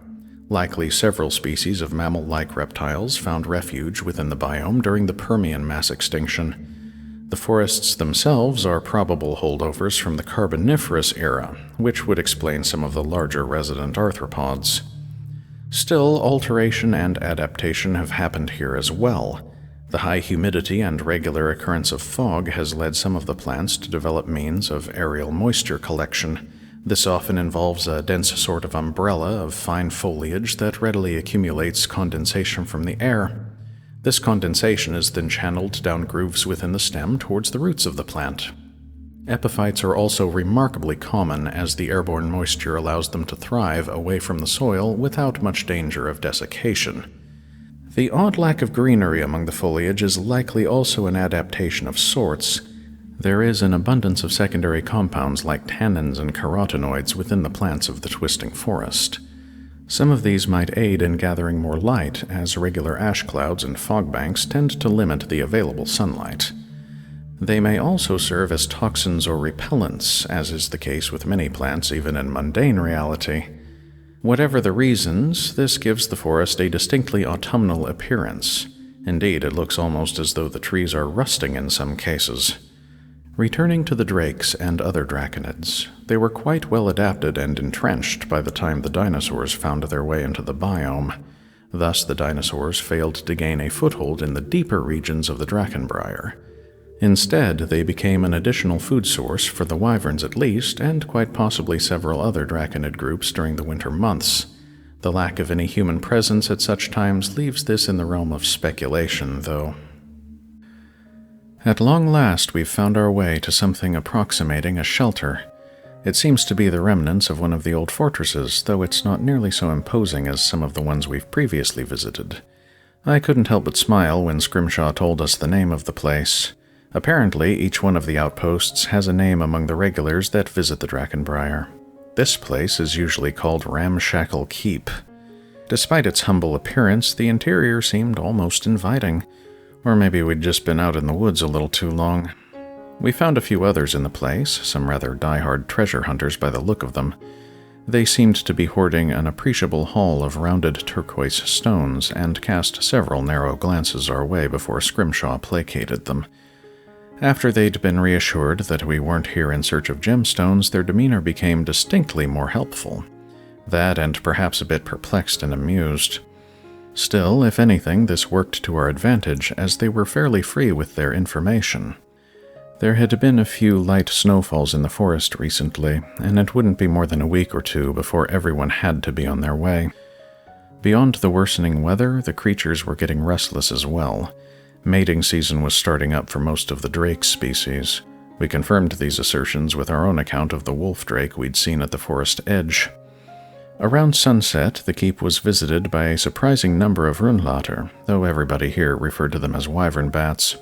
Likely several species of mammal-like reptiles found refuge within the biome during the Permian mass extinction. The forests themselves are probable holdovers from the Carboniferous era, which would explain some of the larger resident arthropods. Still, alteration and adaptation have happened here as well. The high humidity and regular occurrence of fog has led some of the plants to develop means of aerial moisture collection. This often involves a dense sort of umbrella of fine foliage that readily accumulates condensation from the air. This condensation is then channeled down grooves within the stem towards the roots of the plant. Epiphytes are also remarkably common, as the airborne moisture allows them to thrive away from the soil without much danger of desiccation. The odd lack of greenery among the foliage is likely also an adaptation of sorts. There is an abundance of secondary compounds like tannins and carotenoids within the plants of the twisting forest. Some of these might aid in gathering more light, as regular ash clouds and fog banks tend to limit the available sunlight. They may also serve as toxins or repellents, as is the case with many plants even in mundane reality. Whatever the reasons, this gives the forest a distinctly autumnal appearance. Indeed, it looks almost as though the trees are rusting in some cases. Returning to the drakes and other draconids, they were quite well adapted and entrenched by the time the dinosaurs found their way into the biome. Thus, the dinosaurs failed to gain a foothold in the deeper regions of the Drakenbriar. Instead, they became an additional food source for the wyverns at least, and quite possibly several other draconid groups during the winter months. The lack of any human presence at such times leaves this in the realm of speculation, though. At long last, we've found our way to something approximating a shelter. It seems to be the remnants of one of the old fortresses, though it's not nearly so imposing as some of the ones we've previously visited. I couldn't help but smile when Scrimshaw told us the name of the place. Apparently, each one of the outposts has a name among the regulars that visit the Drakenbriar. This place is usually called Ramshackle Keep. Despite its humble appearance, the interior seemed almost inviting. Or maybe we'd just been out in the woods a little too long. We found a few others in the place, some rather die-hard treasure hunters by the look of them. They seemed to be hoarding an appreciable haul of rounded turquoise stones, and cast several narrow glances our way before Scrimshaw placated them. After they'd been reassured that we weren't here in search of gemstones, their demeanor became distinctly more helpful. That, and perhaps a bit perplexed and amused. Still, if anything, this worked to our advantage, as they were fairly free with their information. There had been a few light snowfalls in the forest recently, and it wouldn't be more than a week or two before everyone had to be on their way. Beyond the worsening weather, the creatures were getting restless as well. Mating season was starting up for most of the drake species. We confirmed these assertions with our own account of the wolf drake we'd seen at the forest edge. Around sunset, the keep was visited by a surprising number of runlater, though everybody here referred to them as wyvern bats.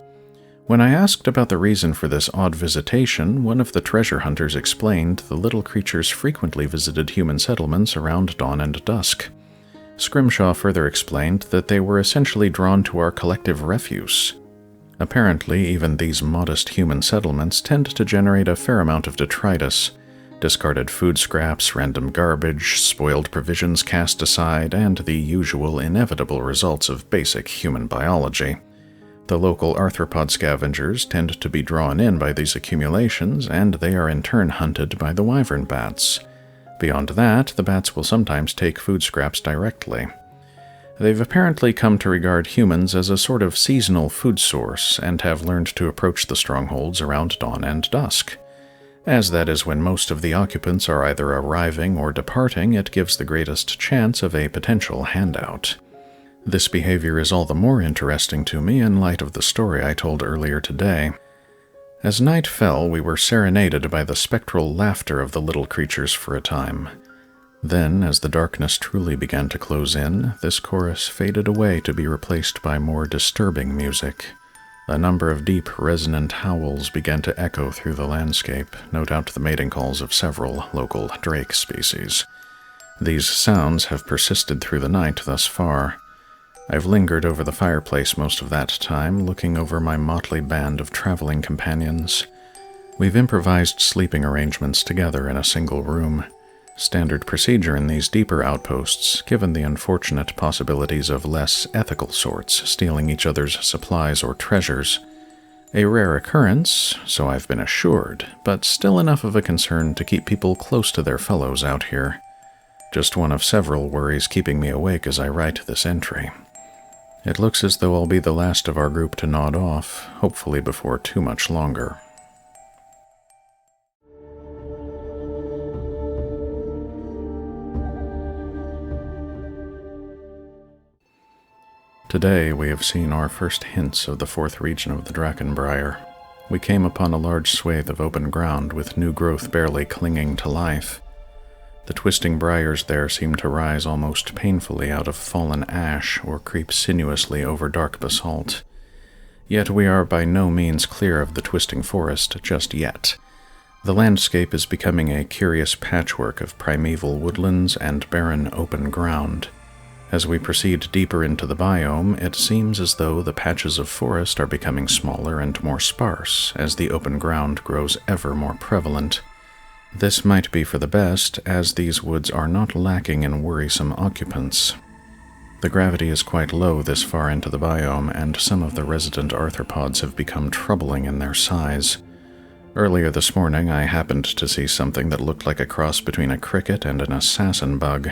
When I asked about the reason for this odd visitation, one of the treasure hunters explained the little creatures frequently visited human settlements around dawn and dusk. Scrimshaw further explained that they were essentially drawn to our collective refuse. Apparently, even these modest human settlements tend to generate a fair amount of detritus. Discarded food scraps, random garbage, spoiled provisions cast aside, and the usual inevitable results of basic human biology. The local arthropod scavengers tend to be drawn in by these accumulations, and they are in turn hunted by the wyvern bats. Beyond that, the bats will sometimes take food scraps directly. They've apparently come to regard humans as a sort of seasonal food source, and have learned to approach the strongholds around dawn and dusk. As that is when most of the occupants are either arriving or departing, it gives the greatest chance of a potential handout. This behavior is all the more interesting to me in light of the story I told earlier today. As night fell, we were serenaded by the spectral laughter of the little creatures for a time. Then, as the darkness truly began to close in, this chorus faded away to be replaced by more disturbing music. A number of deep, resonant howls began to echo through the landscape, no doubt the mating calls of several local drake species. These sounds have persisted through the night thus far. I've lingered over the fireplace most of that time, looking over my motley band of traveling companions. We've improvised sleeping arrangements together in a single room. Standard procedure in these deeper outposts, given the unfortunate possibilities of less ethical sorts stealing each other's supplies or treasures. A rare occurrence, so I've been assured, but still enough of a concern to keep people close to their fellows out here. Just one of several worries keeping me awake as I write this entry. It looks as though I'll be the last of our group to nod off, hopefully before too much longer. Today we have seen our first hints of the fourth region of the Drakenbriar. We came upon a large swathe of open ground with new growth barely clinging to life. The twisting briars there seem to rise almost painfully out of fallen ash or creep sinuously over dark basalt. Yet we are by no means clear of the twisting forest just yet. The landscape is becoming a curious patchwork of primeval woodlands and barren open ground. As we proceed deeper into the biome, it seems as though the patches of forest are becoming smaller and more sparse as the open ground grows ever more prevalent. This might be for the best, as these woods are not lacking in worrisome occupants. The gravity is quite low this far into the biome, and some of the resident arthropods have become troubling in their size. Earlier this morning, I happened to see something that looked like a cross between a cricket and an assassin bug.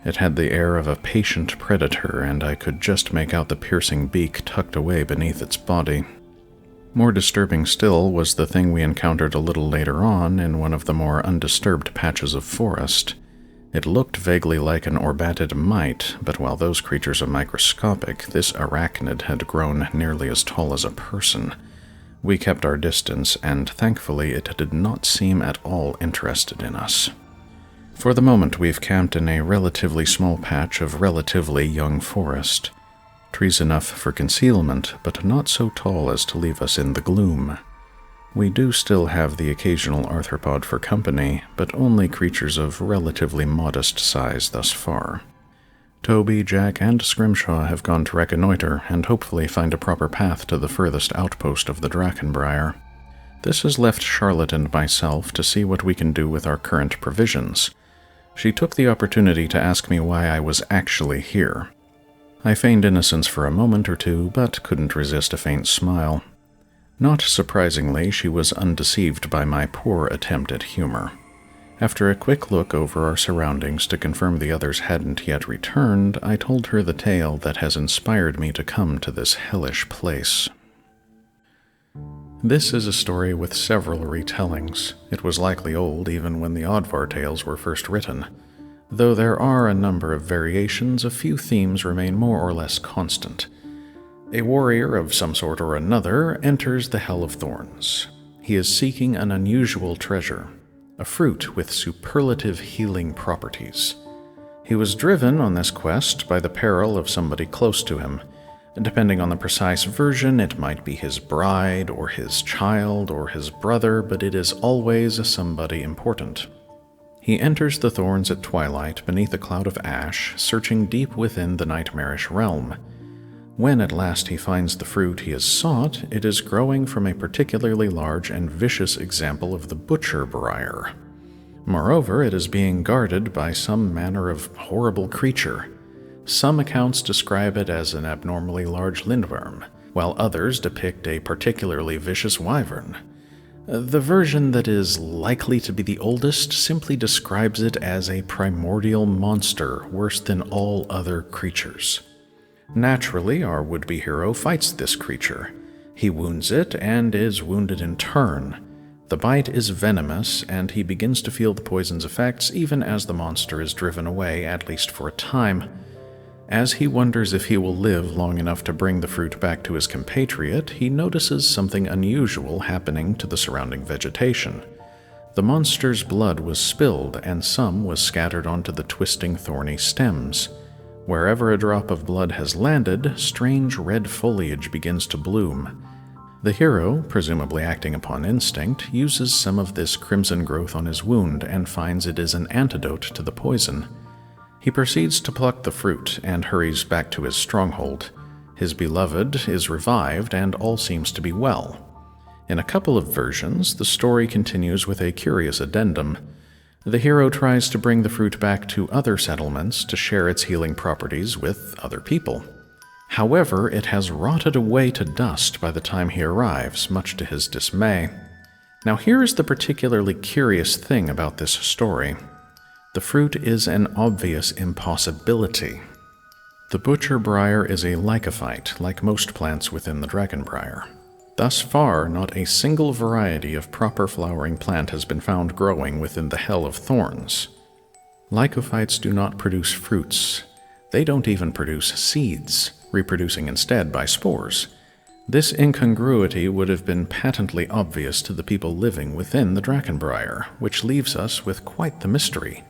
It had the air of a patient predator, and I could just make out the piercing beak tucked away beneath its body. More disturbing still was the thing we encountered a little later on in one of the more undisturbed patches of forest. It looked vaguely like an orbatid mite, but while those creatures are microscopic, this arachnid had grown nearly as tall as a person. We kept our distance, and thankfully it did not seem at all interested in us. For the moment, we've camped in a relatively small patch of relatively young forest. Trees enough for concealment, but not so tall as to leave us in the gloom. We do still have the occasional arthropod for company, but only creatures of relatively modest size thus far. Toby, Jack, and Scrimshaw have gone to reconnoiter and hopefully find a proper path to the furthest outpost of the Drakenbriar. This has left Charlotte and myself to see what we can do with our current provisions. She took the opportunity to ask me why I was actually here. I feigned innocence for a moment or two, but couldn't resist a faint smile. Not surprisingly, she was undeceived by my poor attempt at humor. After a quick look over our surroundings to confirm the others hadn't yet returned, I told her the tale that has inspired me to come to this hellish place. This is a story with several retellings. It was likely old even when the Oddvar tales were first written. Though there are a number of variations, a few themes remain more or less constant. A warrior of some sort or another enters the Hell of Thorns. He is seeking an unusual treasure, a fruit with superlative healing properties. He was driven on this quest by the peril of somebody close to him. Depending on the precise version, it might be his bride, or his child, or his brother, but it is always somebody important. He enters the thorns at twilight beneath a cloud of ash, searching deep within the nightmarish realm. When at last he finds the fruit he has sought, it is growing from a particularly large and vicious example of the butcher briar. Moreover, it is being guarded by some manner of horrible creature. Some accounts describe it as an abnormally large lindworm, while others depict a particularly vicious wyvern. The version that is likely to be the oldest simply describes it as a primordial monster worse than all other creatures. Naturally, our would-be hero fights this creature. He wounds it and is wounded in turn. The bite is venomous, and he begins to feel the poison's effects even as the monster is driven away, at least for a time. As he wonders if he will live long enough to bring the fruit back to his compatriot, he notices something unusual happening to the surrounding vegetation. The monster's blood was spilled, and some was scattered onto the twisting, thorny stems. Wherever a drop of blood has landed, strange red foliage begins to bloom. The hero, presumably acting upon instinct, uses some of this crimson growth on his wound and finds it is an antidote to the poison. He proceeds to pluck the fruit and hurries back to his stronghold. His beloved is revived and all seems to be well. In a couple of versions, the story continues with a curious addendum. The hero tries to bring the fruit back to other settlements to share its healing properties with other people. However, it has rotted away to dust by the time he arrives, much to his dismay. Now here's the particularly curious thing about this story. The fruit is an obvious impossibility. The Butcherbriar is a lycophyte, like most plants within the Drakenbriar. Thus far, not a single variety of proper flowering plant has been found growing within the Hell of Thorns. Lycophytes do not produce fruits. They don't even produce seeds, reproducing instead by spores. This incongruity would have been patently obvious to the people living within the Drakenbriar, which leaves us with quite the mystery.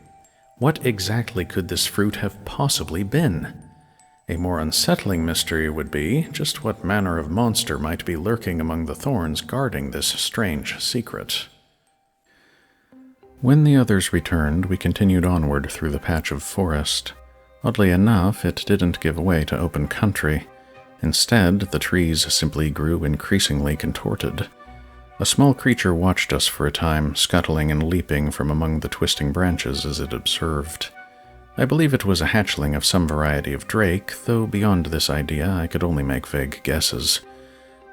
What exactly could this fruit have possibly been? A more unsettling mystery would be just what manner of monster might be lurking among the thorns guarding this strange secret. When the others returned, we continued onward through the patch of forest. Oddly enough, it didn't give way to open country. Instead, the trees simply grew increasingly contorted. A small creature watched us for a time, scuttling and leaping from among the twisting branches as it observed. I believe it was a hatchling of some variety of drake, though beyond this idea I could only make vague guesses.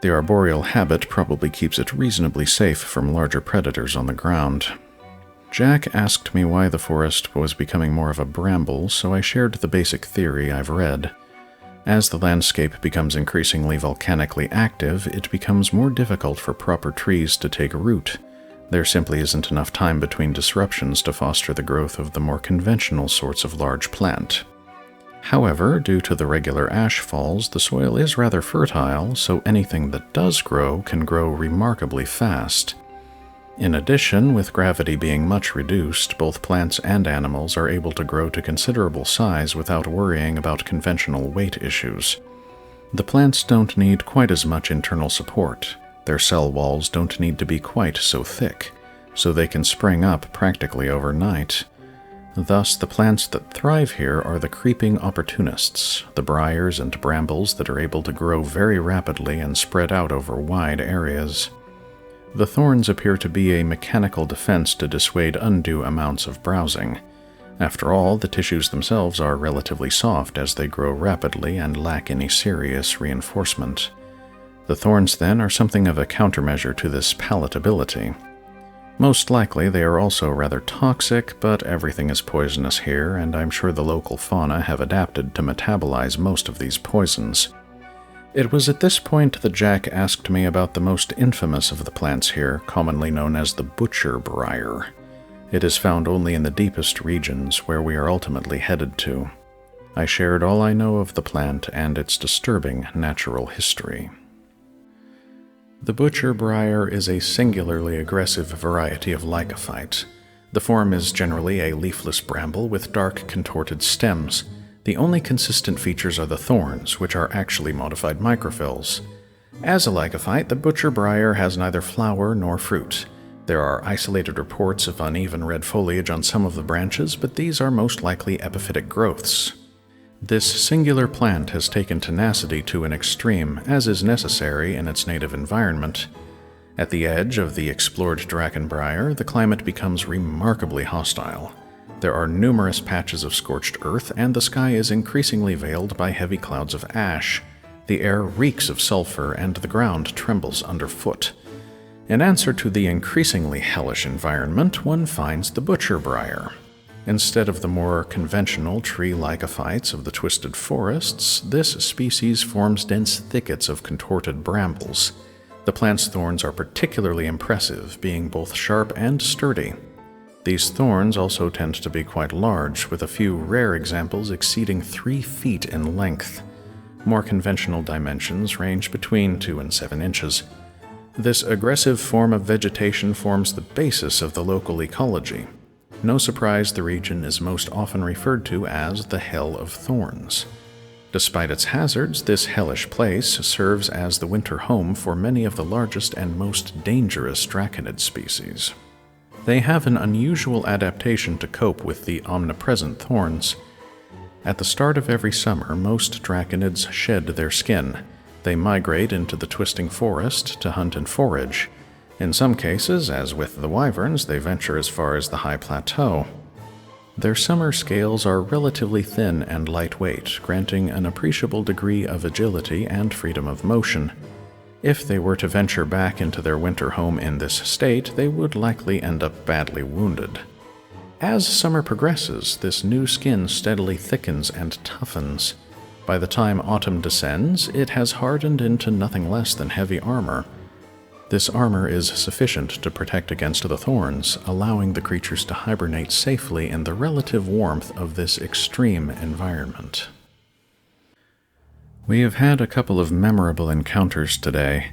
The arboreal habit probably keeps it reasonably safe from larger predators on the ground. Jack asked me why the forest was becoming more of a bramble, so I shared the basic theory I've read. As the landscape becomes increasingly volcanically active, it becomes more difficult for proper trees to take root. There simply isn't enough time between disruptions to foster the growth of the more conventional sorts of large plant. However, due to the regular ash falls, the soil is rather fertile, so anything that does grow can grow remarkably fast. In addition, with gravity being much reduced, both plants and animals are able to grow to considerable size without worrying about conventional weight issues. The plants don't need quite as much internal support. Their cell walls don't need to be quite so thick, so they can spring up practically overnight. Thus, the plants that thrive here are the creeping opportunists, the briars and brambles that are able to grow very rapidly and spread out over wide areas. The thorns appear to be a mechanical defense to dissuade undue amounts of browsing. After all, the tissues themselves are relatively soft as they grow rapidly and lack any serious reinforcement. The thorns, then, are something of a countermeasure to this palatability. Most likely they are also rather toxic, but everything is poisonous here, and I'm sure the local fauna have adapted to metabolize most of these poisons. It was at this point that Jack asked me about the most infamous of the plants here, commonly known as the Butcherbriar. It is found only in the deepest regions, where we are ultimately headed to. I shared all I know of the plant and its disturbing natural history. The Butcherbriar is a singularly aggressive variety of lycophyte. The form is generally a leafless bramble with dark, contorted stems. The only consistent features are the thorns, which are actually modified microphyls. As a lycophyte, the Butcherbriar has neither flower nor fruit. There are isolated reports of uneven red foliage on some of the branches, but these are most likely epiphytic growths. This singular plant has taken tenacity to an extreme, as is necessary in its native environment. At the edge of the explored Drakenbriar, the climate becomes remarkably hostile. There are numerous patches of scorched earth, and the sky is increasingly veiled by heavy clouds of ash. The air reeks of sulfur, and the ground trembles underfoot. In answer to the increasingly hellish environment, one finds the Butcherbriar. Instead of the more conventional tree lycophytes of the twisted forests, this species forms dense thickets of contorted brambles. The plant's thorns are particularly impressive, being both sharp and sturdy. These thorns also tend to be quite large, with a few rare examples exceeding 3 feet in length. More conventional dimensions range between 2 and 7 inches. This aggressive form of vegetation forms the basis of the local ecology. No surprise the region is most often referred to as the Hell of Thorns. Despite its hazards, this hellish place serves as the winter home for many of the largest and most dangerous draconid species. They have an unusual adaptation to cope with the omnipresent thorns. At the start of every summer, most draconids shed their skin. They migrate into the twisting forest to hunt and forage. In some cases, as with the wyverns, they venture as far as the high plateau. Their summer scales are relatively thin and lightweight, granting an appreciable degree of agility and freedom of motion. If they were to venture back into their winter home in this state, they would likely end up badly wounded. As summer progresses, this new skin steadily thickens and toughens. By the time autumn descends, it has hardened into nothing less than heavy armor. This armor is sufficient to protect against the thorns, allowing the creatures to hibernate safely in the relative warmth of this extreme environment. We have had a couple of memorable encounters today.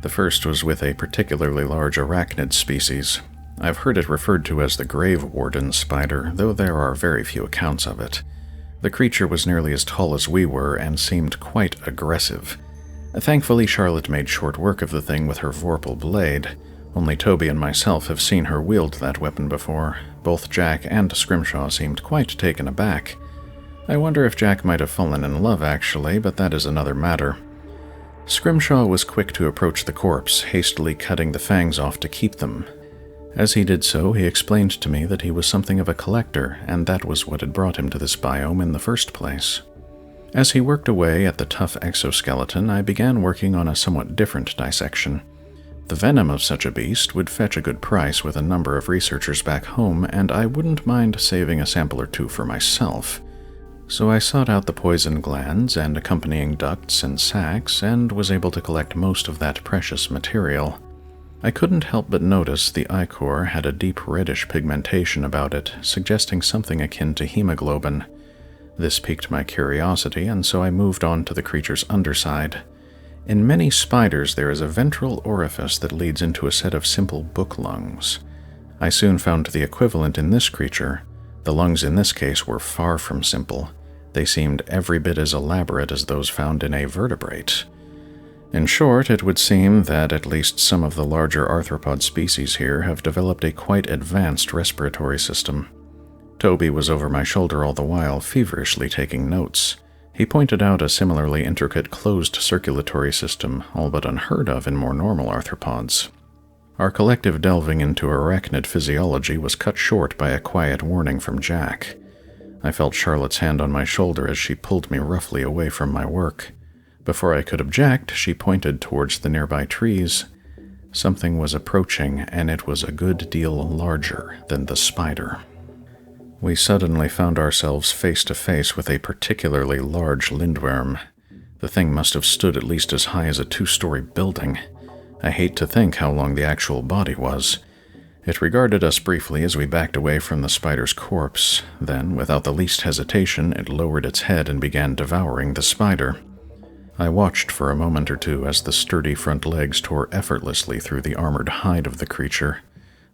The first was with a particularly large arachnid species. I've heard it referred to as the Grave Warden spider, though there are very few accounts of it. The creature was nearly as tall as we were and seemed quite aggressive. Thankfully, Charlotte made short work of the thing with her vorpal blade. Only Toby and myself have seen her wield that weapon before. Both Jack and Scrimshaw seemed quite taken aback. I wonder if Jack might have fallen in love, actually, but that is another matter. Scrimshaw was quick to approach the corpse, hastily cutting the fangs off to keep them. As he did so, he explained to me that he was something of a collector, and that was what had brought him to this biome in the first place. As he worked away at the tough exoskeleton, I began working on a somewhat different dissection. The venom of such a beast would fetch a good price with a number of researchers back home, and I wouldn't mind saving a sample or two for myself. So I sought out the poison glands and accompanying ducts and sacs, and was able to collect most of that precious material. I couldn't help but notice the ichor had a deep reddish pigmentation about it, suggesting something akin to hemoglobin. This piqued my curiosity, and so I moved on to the creature's underside. In many spiders there is a ventral orifice that leads into a set of simple book lungs. I soon found the equivalent in this creature. The lungs in this case were far from simple. They seemed every bit as elaborate as those found in a vertebrate. In short, it would seem that at least some of the larger arthropod species here have developed a quite advanced respiratory system. Toby was over my shoulder all the while, feverishly taking notes. He pointed out a similarly intricate closed circulatory system, all but unheard of in more normal arthropods. Our collective delving into arachnid physiology was cut short by a quiet warning from Jack. I felt Charlotte's hand on my shoulder as she pulled me roughly away from my work. Before I could object, she pointed towards the nearby trees. Something was approaching, and it was a good deal larger than the spider. We suddenly found ourselves face to face with a particularly large lindworm. The thing must have stood at least as high as a 2-story building. I hate to think how long the actual body was. It regarded us briefly as we backed away from the spider's corpse. Then, without the least hesitation, it lowered its head and began devouring the spider. I watched for a moment or two as the sturdy front legs tore effortlessly through the armored hide of the creature.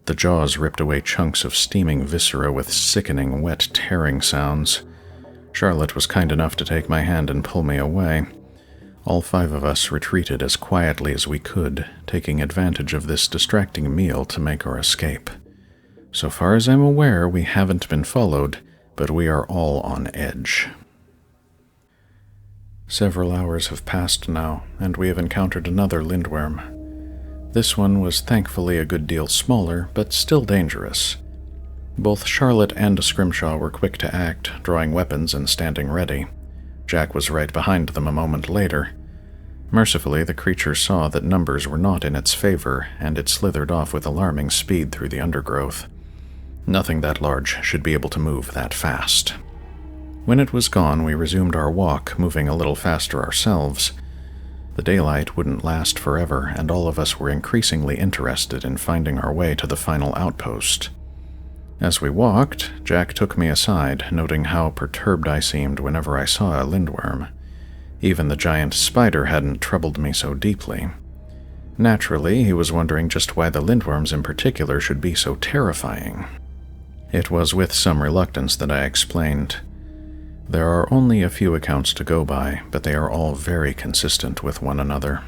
The jaws ripped away chunks of steaming viscera with sickening, wet, tearing sounds. Charlotte was kind enough to take my hand and pull me away. All 5 of us retreated as quietly as we could, taking advantage of this distracting meal to make our escape. So far as I'm aware, we haven't been followed, but we are all on edge. Several hours have passed now, and we have encountered another lindworm. This one was thankfully a good deal smaller, but still dangerous. Both Charlotte and Scrimshaw were quick to act, drawing weapons and standing ready. Jack was right behind them a moment later. Mercifully, the creature saw that numbers were not in its favor, and it slithered off with alarming speed through the undergrowth. Nothing that large should be able to move that fast. When it was gone, we resumed our walk, moving a little faster ourselves. The daylight wouldn't last forever, and all of us were increasingly interested in finding our way to the final outpost. As we walked, Jack took me aside, noting how perturbed I seemed whenever I saw a lindworm. Even the giant spider hadn't troubled me so deeply. Naturally, he was wondering just why the lindworms in particular should be so terrifying. It was with some reluctance that I explained. There are only a few accounts to go by, but they are all very consistent with one another.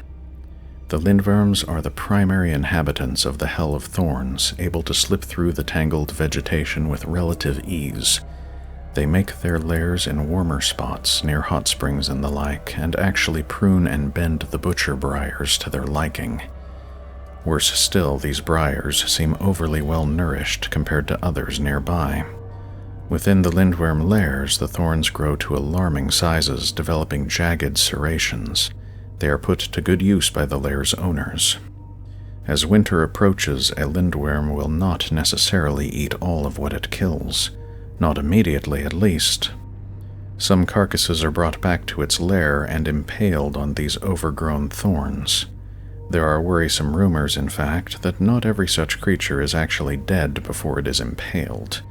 The lindworms are the primary inhabitants of the Hell of Thorns, able to slip through the tangled vegetation with relative ease. They make their lairs in warmer spots, near hot springs and the like, and actually prune and bend the butcher briars to their liking. Worse still, these briars seem overly well nourished compared to others nearby. Within the lindworm lairs, the thorns grow to alarming sizes, developing jagged serrations. They are put to good use by the lair's owners. As winter approaches, a lindworm will not necessarily eat all of what it kills, not immediately at least. Some carcasses are brought back to its lair and impaled on these overgrown thorns. There are worrisome rumors, in fact, that not every such creature is actually dead before it is impaled.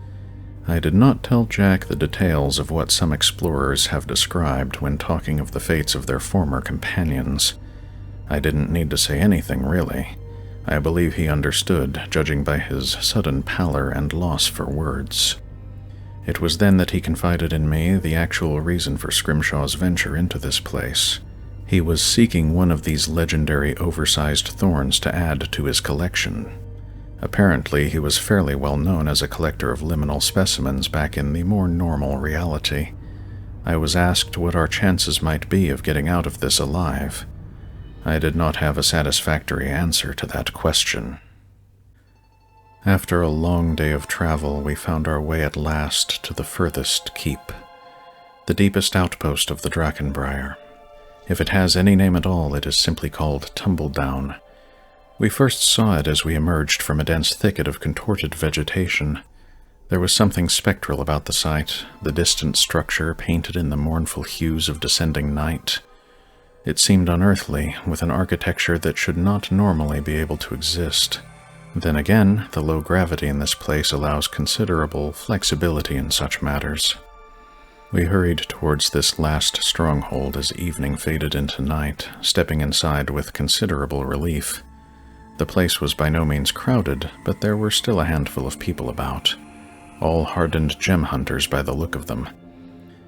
I did not tell Jack the details of what some explorers have described when talking of the fates of their former companions. I didn't need to say anything, really. I believe he understood, judging by his sudden pallor and loss for words. It was then that he confided in me the actual reason for Scrimshaw's venture into this place. He was seeking one of these legendary oversized thorns to add to his collection. Apparently, he was fairly well known as a collector of liminal specimens back in the more normal reality. I was asked what our chances might be of getting out of this alive. I did not have a satisfactory answer to that question. After a long day of travel, we found our way at last to the furthest keep, the deepest outpost of the Drakenbriar. If it has any name at all, it is simply called Tumbledown. We first saw it as we emerged from a dense thicket of contorted vegetation. There was something spectral about the sight, the distant structure painted in the mournful hues of descending night. It seemed unearthly, with an architecture that should not normally be able to exist. Then again, the low gravity in this place allows considerable flexibility in such matters. We hurried towards this last stronghold as evening faded into night, stepping inside with considerable relief. The place was by no means crowded, but there were still a handful of people about, all hardened gem hunters by the look of them.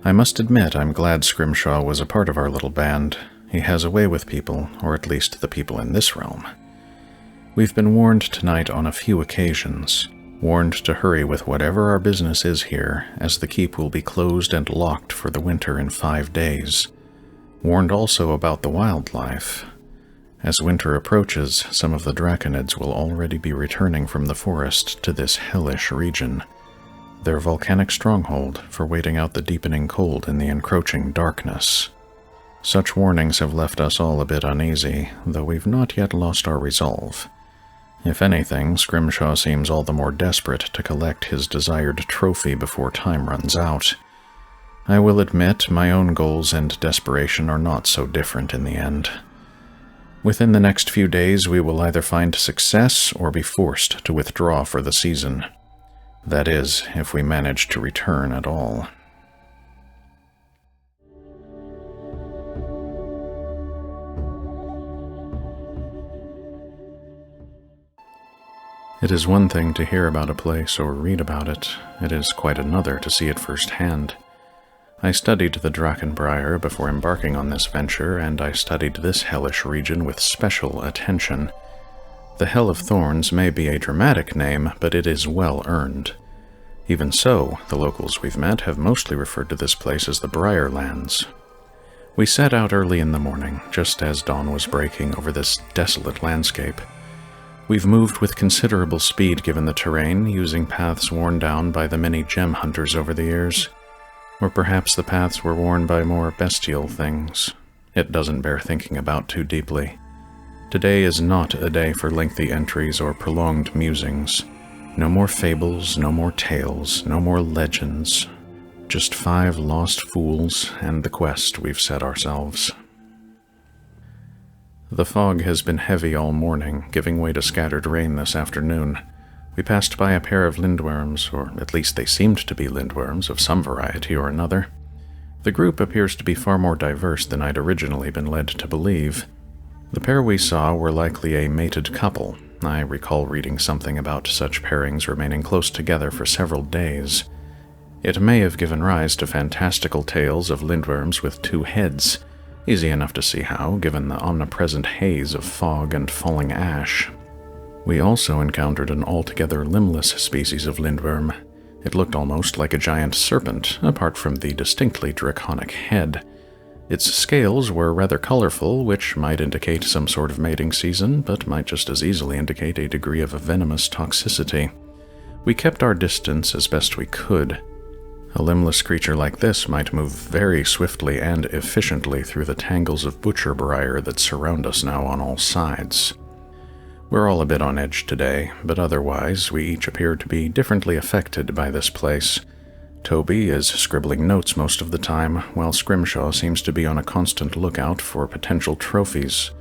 I must admit I'm glad Scrimshaw was a part of our little band. He has a way with people, or at least the people in this realm. We've been warned tonight on a few occasions, warned to hurry with whatever our business is here, as the keep will be closed and locked for the winter in 5 days. Warned also about the wildlife. As winter approaches, some of the draconids will already be returning from the forest to this hellish region, their volcanic stronghold for waiting out the deepening cold and the encroaching darkness. Such warnings have left us all a bit uneasy, though we've not yet lost our resolve. If anything, Scrimshaw seems all the more desperate to collect his desired trophy before time runs out. I will admit my own goals and desperation are not so different in the end. Within the next few days, we will either find success or be forced to withdraw for the season. That is, if we manage to return at all. It is one thing to hear about a place or read about it. It is quite another to see it firsthand. I studied the Drakenbriar before embarking on this venture, and I studied this hellish region with special attention. The Hell of Thorns may be a dramatic name, but it is well earned. Even so, the locals we've met have mostly referred to this place as the Briarlands. We set out early in the morning, just as dawn was breaking over this desolate landscape. We've moved with considerable speed given the terrain, using paths worn down by the many gem hunters over the years. Or perhaps the paths were worn by more bestial things. It doesn't bear thinking about too deeply. Today is not a day for lengthy entries or prolonged musings. No more fables, no more tales, no more legends. Just 5 lost fools and the quest we've set ourselves. The fog has been heavy all morning, giving way to scattered rain this afternoon. We passed by a pair of lindworms, or at least they seemed to be lindworms of some variety or another. The group appears to be far more diverse than I'd originally been led to believe. The pair we saw were likely a mated couple. I recall reading something about such pairings remaining close together for several days. It may have given rise to fantastical tales of lindworms with 2 heads. Easy enough to see how, given the omnipresent haze of fog and falling ash. We also encountered an altogether limbless species of lindworm. It looked almost like a giant serpent, apart from the distinctly draconic head. Its scales were rather colorful, which might indicate some sort of mating season, but might just as easily indicate a degree of venomous toxicity. We kept our distance as best we could. A limbless creature like this might move very swiftly and efficiently through the tangles of butcher briar that surround us now on all sides. We're all a bit on edge today, but otherwise we each appear to be differently affected by this place. Toby is scribbling notes most of the time, while Scrimshaw seems to be on a constant lookout for potential trophies.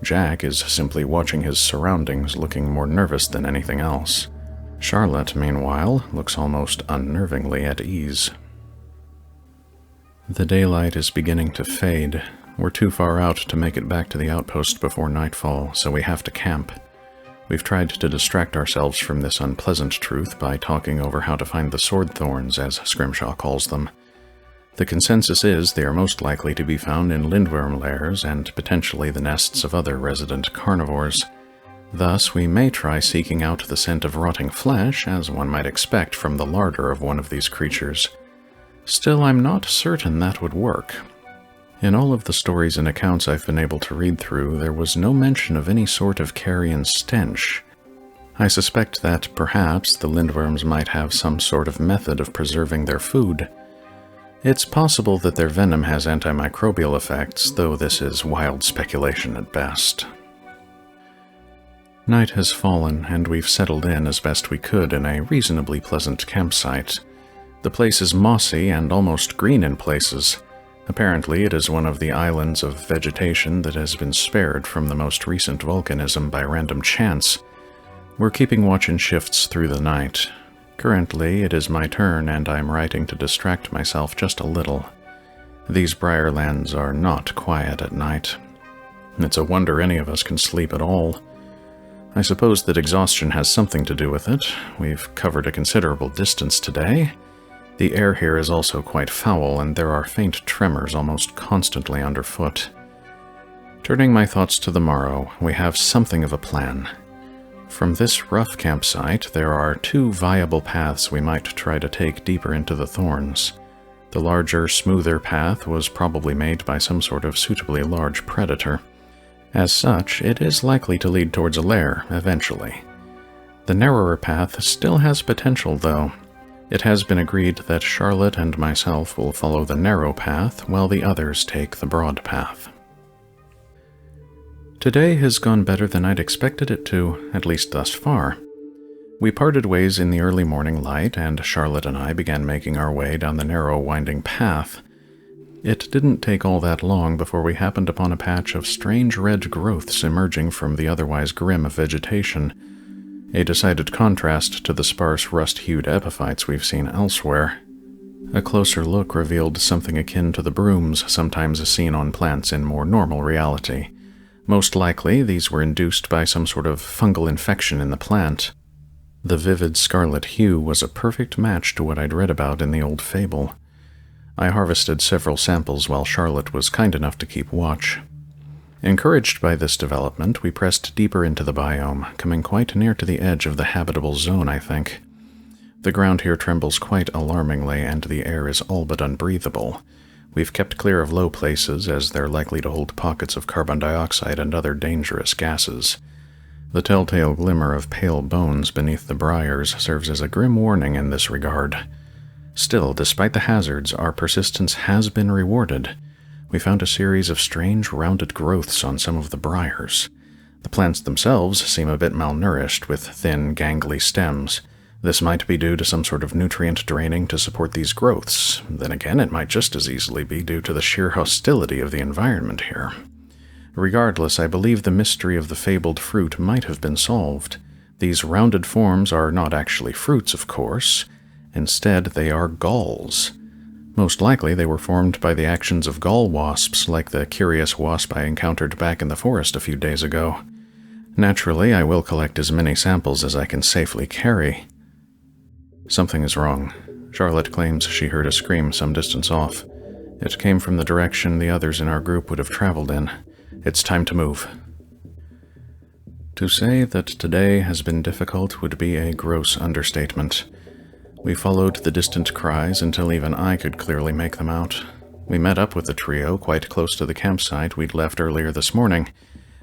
Jack is simply watching his surroundings, looking more nervous than anything else. Charlotte, meanwhile, looks almost unnervingly at ease. The daylight is beginning to fade. We're too far out to make it back to the outpost before nightfall, so we have to camp. We've tried to distract ourselves from this unpleasant truth by talking over how to find the sword thorns, as Scrimshaw calls them. The consensus is they are most likely to be found in lindworm lairs and potentially the nests of other resident carnivores. Thus, we may try seeking out the scent of rotting flesh, as one might expect from the larder of one of these creatures. Still, I'm not certain that would work. In all of the stories and accounts I've been able to read through, there was no mention of any sort of carrion stench. I suspect that perhaps the lindworms might have some sort of method of preserving their food. It's possible that their venom has antimicrobial effects, though this is wild speculation at best. Night has fallen, and we've settled in as best we could in a reasonably pleasant campsite. The place is mossy and almost green in places. Apparently, it is one of the islands of vegetation that has been spared from the most recent volcanism by random chance. We're keeping watch in shifts through the night. Currently, it is my turn, and I'm writing to distract myself just a little. These Briarlands are not quiet at night. It's a wonder any of us can sleep at all. I suppose that exhaustion has something to do with it. We've covered a considerable distance today. The air here is also quite foul, and there are faint tremors almost constantly underfoot. Turning my thoughts to the morrow, we have something of a plan. From this rough campsite, there are two viable paths we might try to take deeper into the thorns. The larger, smoother path was probably made by some sort of suitably large predator. As such, it is likely to lead towards a lair, eventually. The narrower path still has potential, though. It has been agreed that Charlotte and myself will follow the narrow path, while the others take the broad path. Today has gone better than I'd expected it to, at least thus far. We parted ways in the early morning light, and Charlotte and I began making our way down the narrow, winding path. It didn't take all that long before we happened upon a patch of strange red growths emerging from the otherwise grim vegetation, a decided contrast to the sparse, rust-hued epiphytes we've seen elsewhere. A closer look revealed something akin to the brooms sometimes seen on plants in more normal reality. Most likely, these were induced by some sort of fungal infection in the plant. The vivid scarlet hue was a perfect match to what I'd read about in the old fable. I harvested several samples while Charlotte was kind enough to keep watch. Encouraged by this development, we pressed deeper into the biome, coming quite near to the edge of the habitable zone, I think. The ground here trembles quite alarmingly, and the air is all but unbreathable. We've kept clear of low places, as they're likely to hold pockets of carbon dioxide and other dangerous gases. The telltale glimmer of pale bones beneath the briars serves as a grim warning in this regard. Still, despite the hazards, our persistence has been rewarded. We found a series of strange, rounded growths on some of the briars. The plants themselves seem a bit malnourished, with thin, gangly stems. This might be due to some sort of nutrient draining to support these growths. Then again, it might just as easily be due to the sheer hostility of the environment here. Regardless, I believe the mystery of the fabled fruit might have been solved. These rounded forms are not actually fruits, of course. Instead, they are galls. Most likely, they were formed by the actions of gall wasps, like the curious wasp I encountered back in the forest a few days ago. Naturally, I will collect as many samples as I can safely carry. Something is wrong. Charlotte claims she heard a scream some distance off. It came from the direction the others in our group would have traveled in. It's time to move. To say that today has been difficult would be a gross understatement. We followed the distant cries until even I could clearly make them out. We met up with the trio quite close to the campsite we'd left earlier this morning.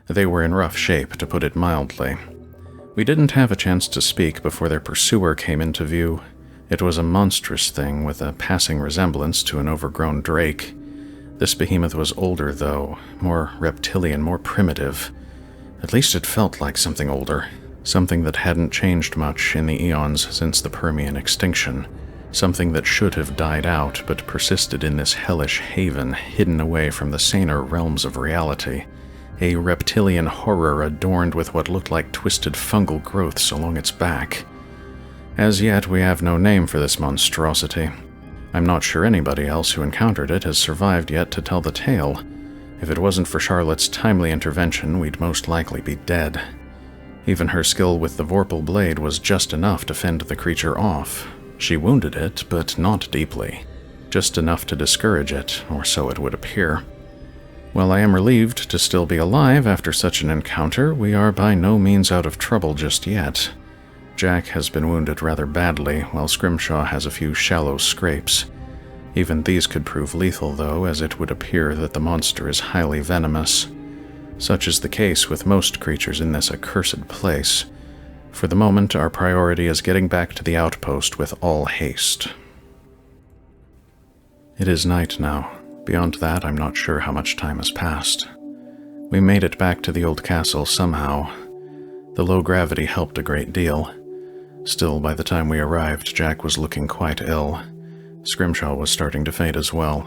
They were in rough shape, to put it mildly. We didn't have a chance to speak before their pursuer came into view. It was a monstrous thing with a passing resemblance to an overgrown drake. This behemoth was older, though, more reptilian, more primitive. At least it felt like something older, something that hadn't changed much in the eons since the Permian extinction, something that should have died out but persisted in this hellish haven hidden away from the saner realms of reality, a reptilian horror adorned with what looked like twisted fungal growths along its back. As yet, we have no name for this monstrosity. I'm not sure anybody else who encountered it has survived yet to tell the tale. If it wasn't for Charlotte's timely intervention, we'd most likely be dead. Even her skill with the Vorpal blade was just enough to fend the creature off. She wounded it, but not deeply. Just enough to discourage it, or so it would appear. While I am relieved to still be alive after such an encounter, we are by no means out of trouble just yet. Jack has been wounded rather badly, while Scrimshaw has a few shallow scrapes. Even these could prove lethal, though, as it would appear that the monster is highly venomous. Such is the case with most creatures in this accursed place. For the moment, our priority is getting back to the outpost with all haste. It is night now. Beyond that, I'm not sure how much time has passed. We made it back to the old castle somehow. The low gravity helped a great deal. Still, by the time we arrived, Jack was looking quite ill. Scrimshaw was starting to fade as well.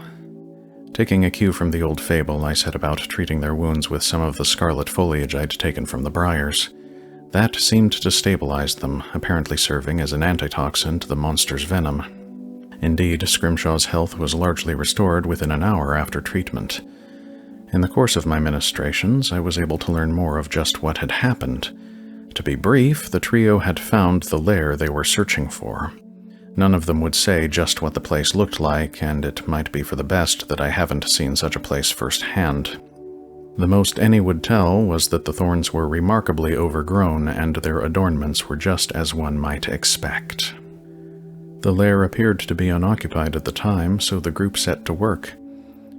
Taking a cue from the old fable, I set about treating their wounds with some of the scarlet foliage I'd taken from the briars. That seemed to stabilize them, apparently serving as an antitoxin to the monster's venom. Indeed, Scrimshaw's health was largely restored within an hour after treatment. In the course of my ministrations, I was able to learn more of just what had happened. To be brief, the trio had found the lair they were searching for. None of them would say just what the place looked like, and it might be for the best that I haven't seen such a place firsthand. The most any would tell was that the thorns were remarkably overgrown, and their adornments were just as one might expect. The lair appeared to be unoccupied at the time, so the group set to work.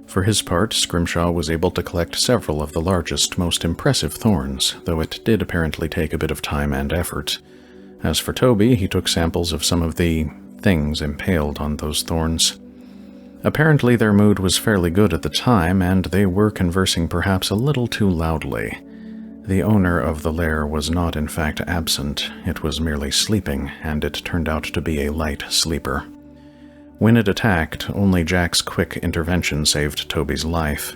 For his part, Scrimshaw was able to collect several of the largest, most impressive thorns, though it did apparently take a bit of time and effort. As for Toby, he took samples of some of the things impaled on those thorns. Apparently their mood was fairly good at the time, and they were conversing perhaps a little too loudly. The owner of the lair was not in fact absent, it was merely sleeping, and it turned out to be a light sleeper. When it attacked, only Jack's quick intervention saved Toby's life.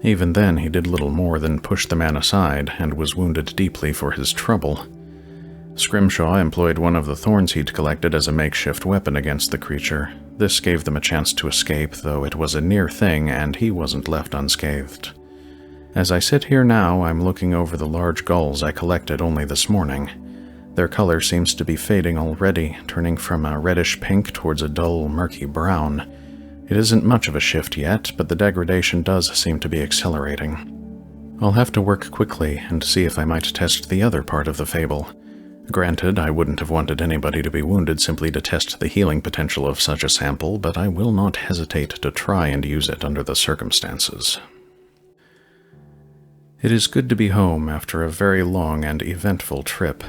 Even then, he did little more than push the man aside, and was wounded deeply for his trouble. Scrimshaw employed one of the thorns he'd collected as a makeshift weapon against the creature. This gave them a chance to escape, though it was a near thing, and he wasn't left unscathed. As I sit here now, I'm looking over the large gulls I collected only this morning. Their color seems to be fading already, turning from a reddish pink towards a dull, murky brown. It isn't much of a shift yet, but the degradation does seem to be accelerating. I'll have to work quickly and see if I might test the other part of the fable. Granted, I wouldn't have wanted anybody to be wounded simply to test the healing potential of such a sample, but I will not hesitate to try and use it under the circumstances. It is good to be home after a very long and eventful trip.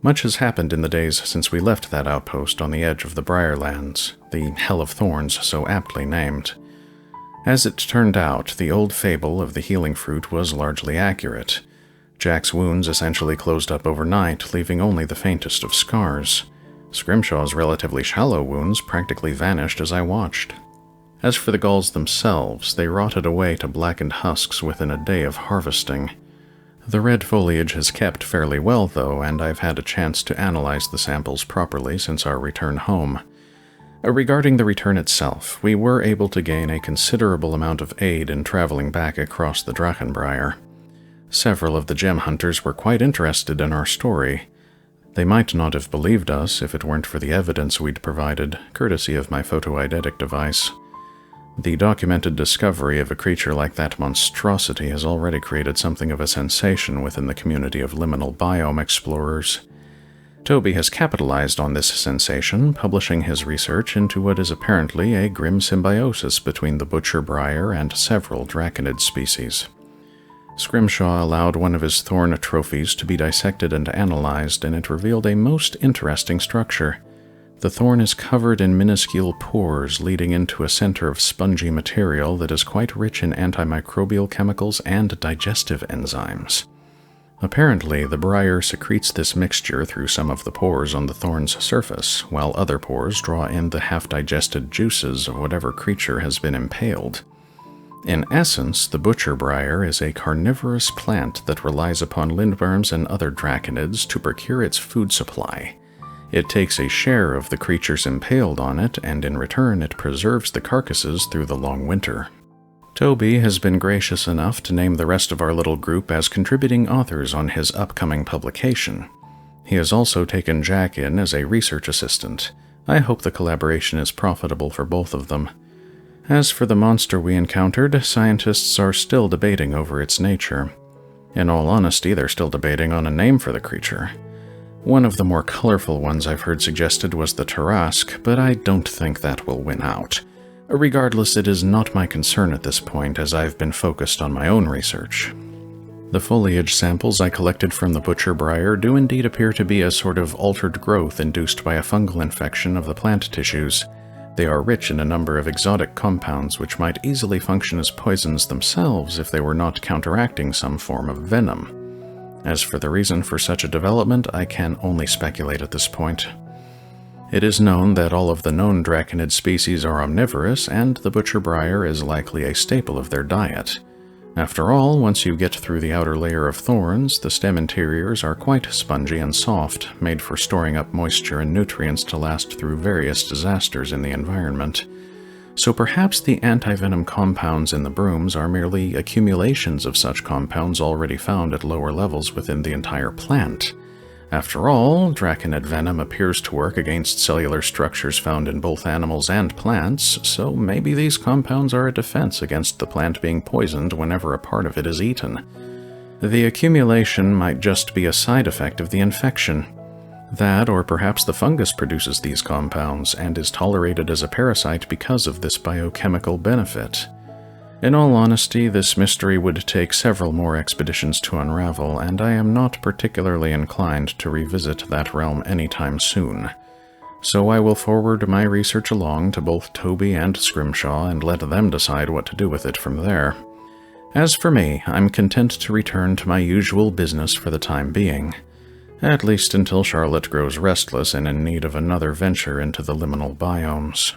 Much has happened in the days since we left that outpost on the edge of the Briarlands, the Hell of Thorns so aptly named. As it turned out, the old fable of the healing fruit was largely accurate. Jack's wounds essentially closed up overnight, leaving only the faintest of scars. Scrimshaw's relatively shallow wounds practically vanished as I watched. As for the galls themselves, they rotted away to blackened husks within a day of harvesting. The red foliage has kept fairly well, though, and I've had a chance to analyze the samples properly since our return home. Regarding the return itself, we were able to gain a considerable amount of aid in traveling back across the Drakenbriar. Several of the gem hunters were quite interested in our story. They might not have believed us if it weren't for the evidence we'd provided, courtesy of my photoeidetic device. The documented discovery of a creature like that monstrosity has already created something of a sensation within the community of liminal biome explorers. Toby has capitalized on this sensation, publishing his research into what is apparently a grim symbiosis between the butcherbriar and several draconid species. Scrimshaw allowed one of his thorn trophies to be dissected and analyzed, and it revealed a most interesting structure. The thorn is covered in minuscule pores leading into a center of spongy material that is quite rich in antimicrobial chemicals and digestive enzymes. Apparently, the briar secretes this mixture through some of the pores on the thorn's surface, while other pores draw in the half-digested juices of whatever creature has been impaled. In essence, the butcherbriar is a carnivorous plant that relies upon lindworms and other draconids to procure its food supply. It takes a share of the creatures impaled on it, and in return it preserves the carcasses through the long winter. Toby has been gracious enough to name the rest of our little group as contributing authors on his upcoming publication. He has also taken Jack in as a research assistant. I hope the collaboration is profitable for both of them. As for the monster we encountered, scientists are still debating over its nature. In all honesty, they're still debating on a name for the creature. One of the more colorful ones I've heard suggested was the Tarask, but I don't think that will win out. Regardless, it is not my concern at this point, as I've been focused on my own research. The foliage samples I collected from the butcherbriar do indeed appear to be a sort of altered growth induced by a fungal infection of the plant tissues. They are rich in a number of exotic compounds which might easily function as poisons themselves if they were not counteracting some form of venom. As for the reason for such a development, I can only speculate at this point. It is known that all of the known draconid species are omnivorous, and the butcherbriar is likely a staple of their diet. After all, once you get through the outer layer of thorns, the stem interiors are quite spongy and soft, made for storing up moisture and nutrients to last through various disasters in the environment. So perhaps the antivenom compounds in the brooms are merely accumulations of such compounds already found at lower levels within the entire plant. After all, draconid venom appears to work against cellular structures found in both animals and plants, so maybe these compounds are a defense against the plant being poisoned whenever a part of it is eaten. The accumulation might just be a side effect of the infection. That, or perhaps the fungus produces these compounds and is tolerated as a parasite because of this biochemical benefit. In all honesty, this mystery would take several more expeditions to unravel, and I am not particularly inclined to revisit that realm anytime soon. So I will forward my research along to both Toby and Scrimshaw and let them decide what to do with it from there. As for me, I'm content to return to my usual business for the time being, at least until Charlotte grows restless and in need of another venture into the liminal biomes.